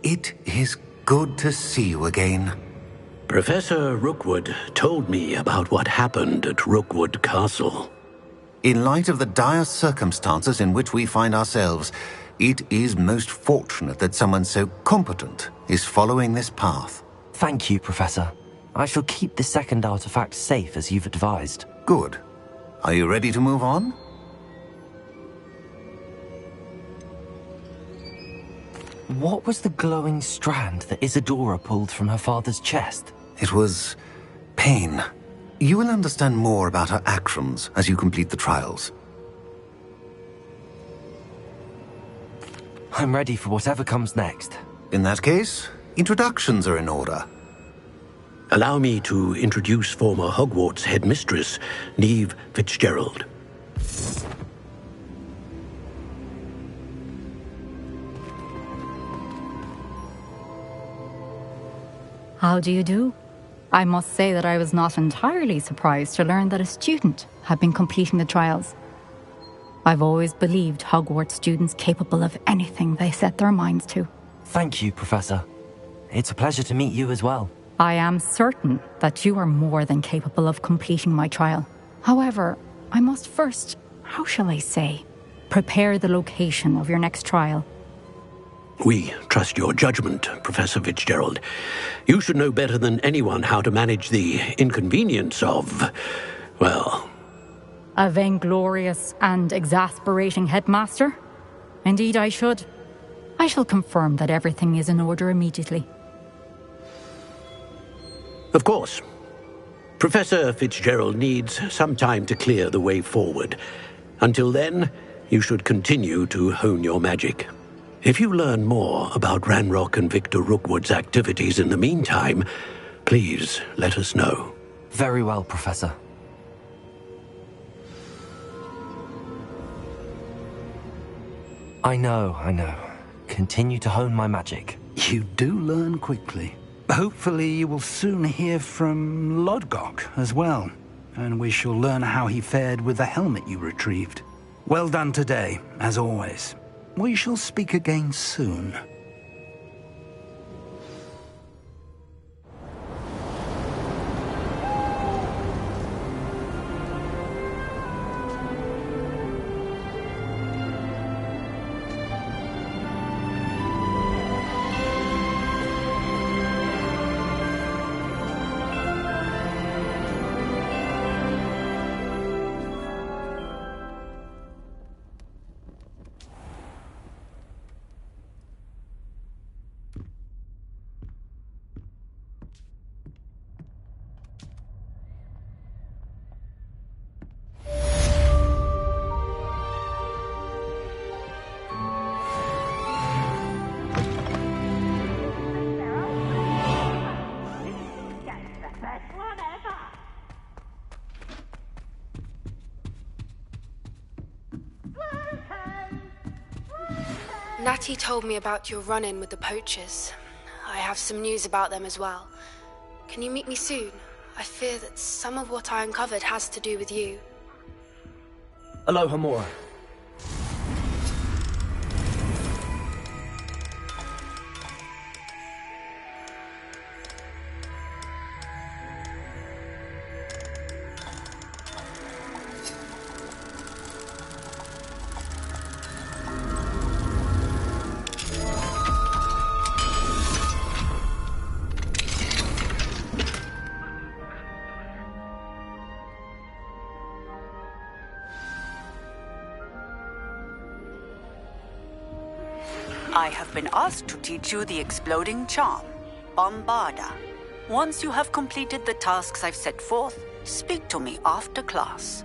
It is good to see you again. Professor Rookwood told me about what happened at Rookwood Castle. In light of the dire circumstances in which we find ourselves, it is most fortunate that someone so competent is following this path. Thank you, Professor. I shall keep the second artifact safe as you've advised. Good. Are you ready to move on? What was the glowing strand that Isadora pulled from her father's chest? It was pain. You will understand more about her actions as you complete the trials. I'm ready for whatever comes next. In that case, introductions are in order. Allow me to introduce former Hogwarts headmistress, Neve Fitzgerald. How do you do? I must say that I was not entirely surprised to learn that a student had been completing the trials. I've always believed Hogwarts students capable of anything they set their minds to. Thank you, Professor. It's a pleasure to meet you as well. I am certain that you are more than capable of completing my trial. However, I must first, how shall I say, prepare the location of your next trial. We trust your judgment, Professor Fitzgerald. You should know better than anyone how to manage the inconvenience of, well... A vainglorious and exasperating headmaster? Indeed I should. I shall confirm that everything is in order immediately. Of course. Professor Fitzgerald needs some time to clear the way forward. Until then, you should continue to hone your magic. If you learn more about Ranrock and Victor Rookwood's activities in the meantime, please let us know. Very well, Professor. I know. Continue to hone my magic. You do learn quickly. Hopefully you will soon hear from Lodgok as well, and we shall learn how he fared with the helmet you retrieved. Well done today, as always. We shall speak again soon. Natty told me about your run-in with the poachers. I have some news about them as well. Can you meet me soon? I fear that some of what I uncovered has to do with you. Aloha Mora. I have been asked to teach you the exploding charm, Bombarda. Once you have completed the tasks I've set forth, speak to me after class.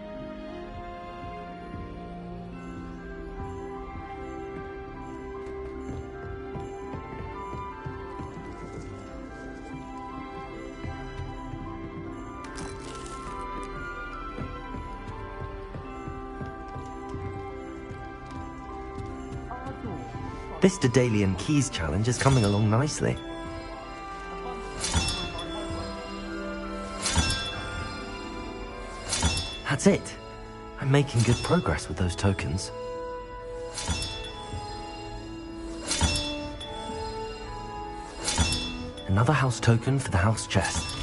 This Daedalian Keys challenge is coming along nicely. That's it. I'm making good progress with those tokens. Another house token for the house chest.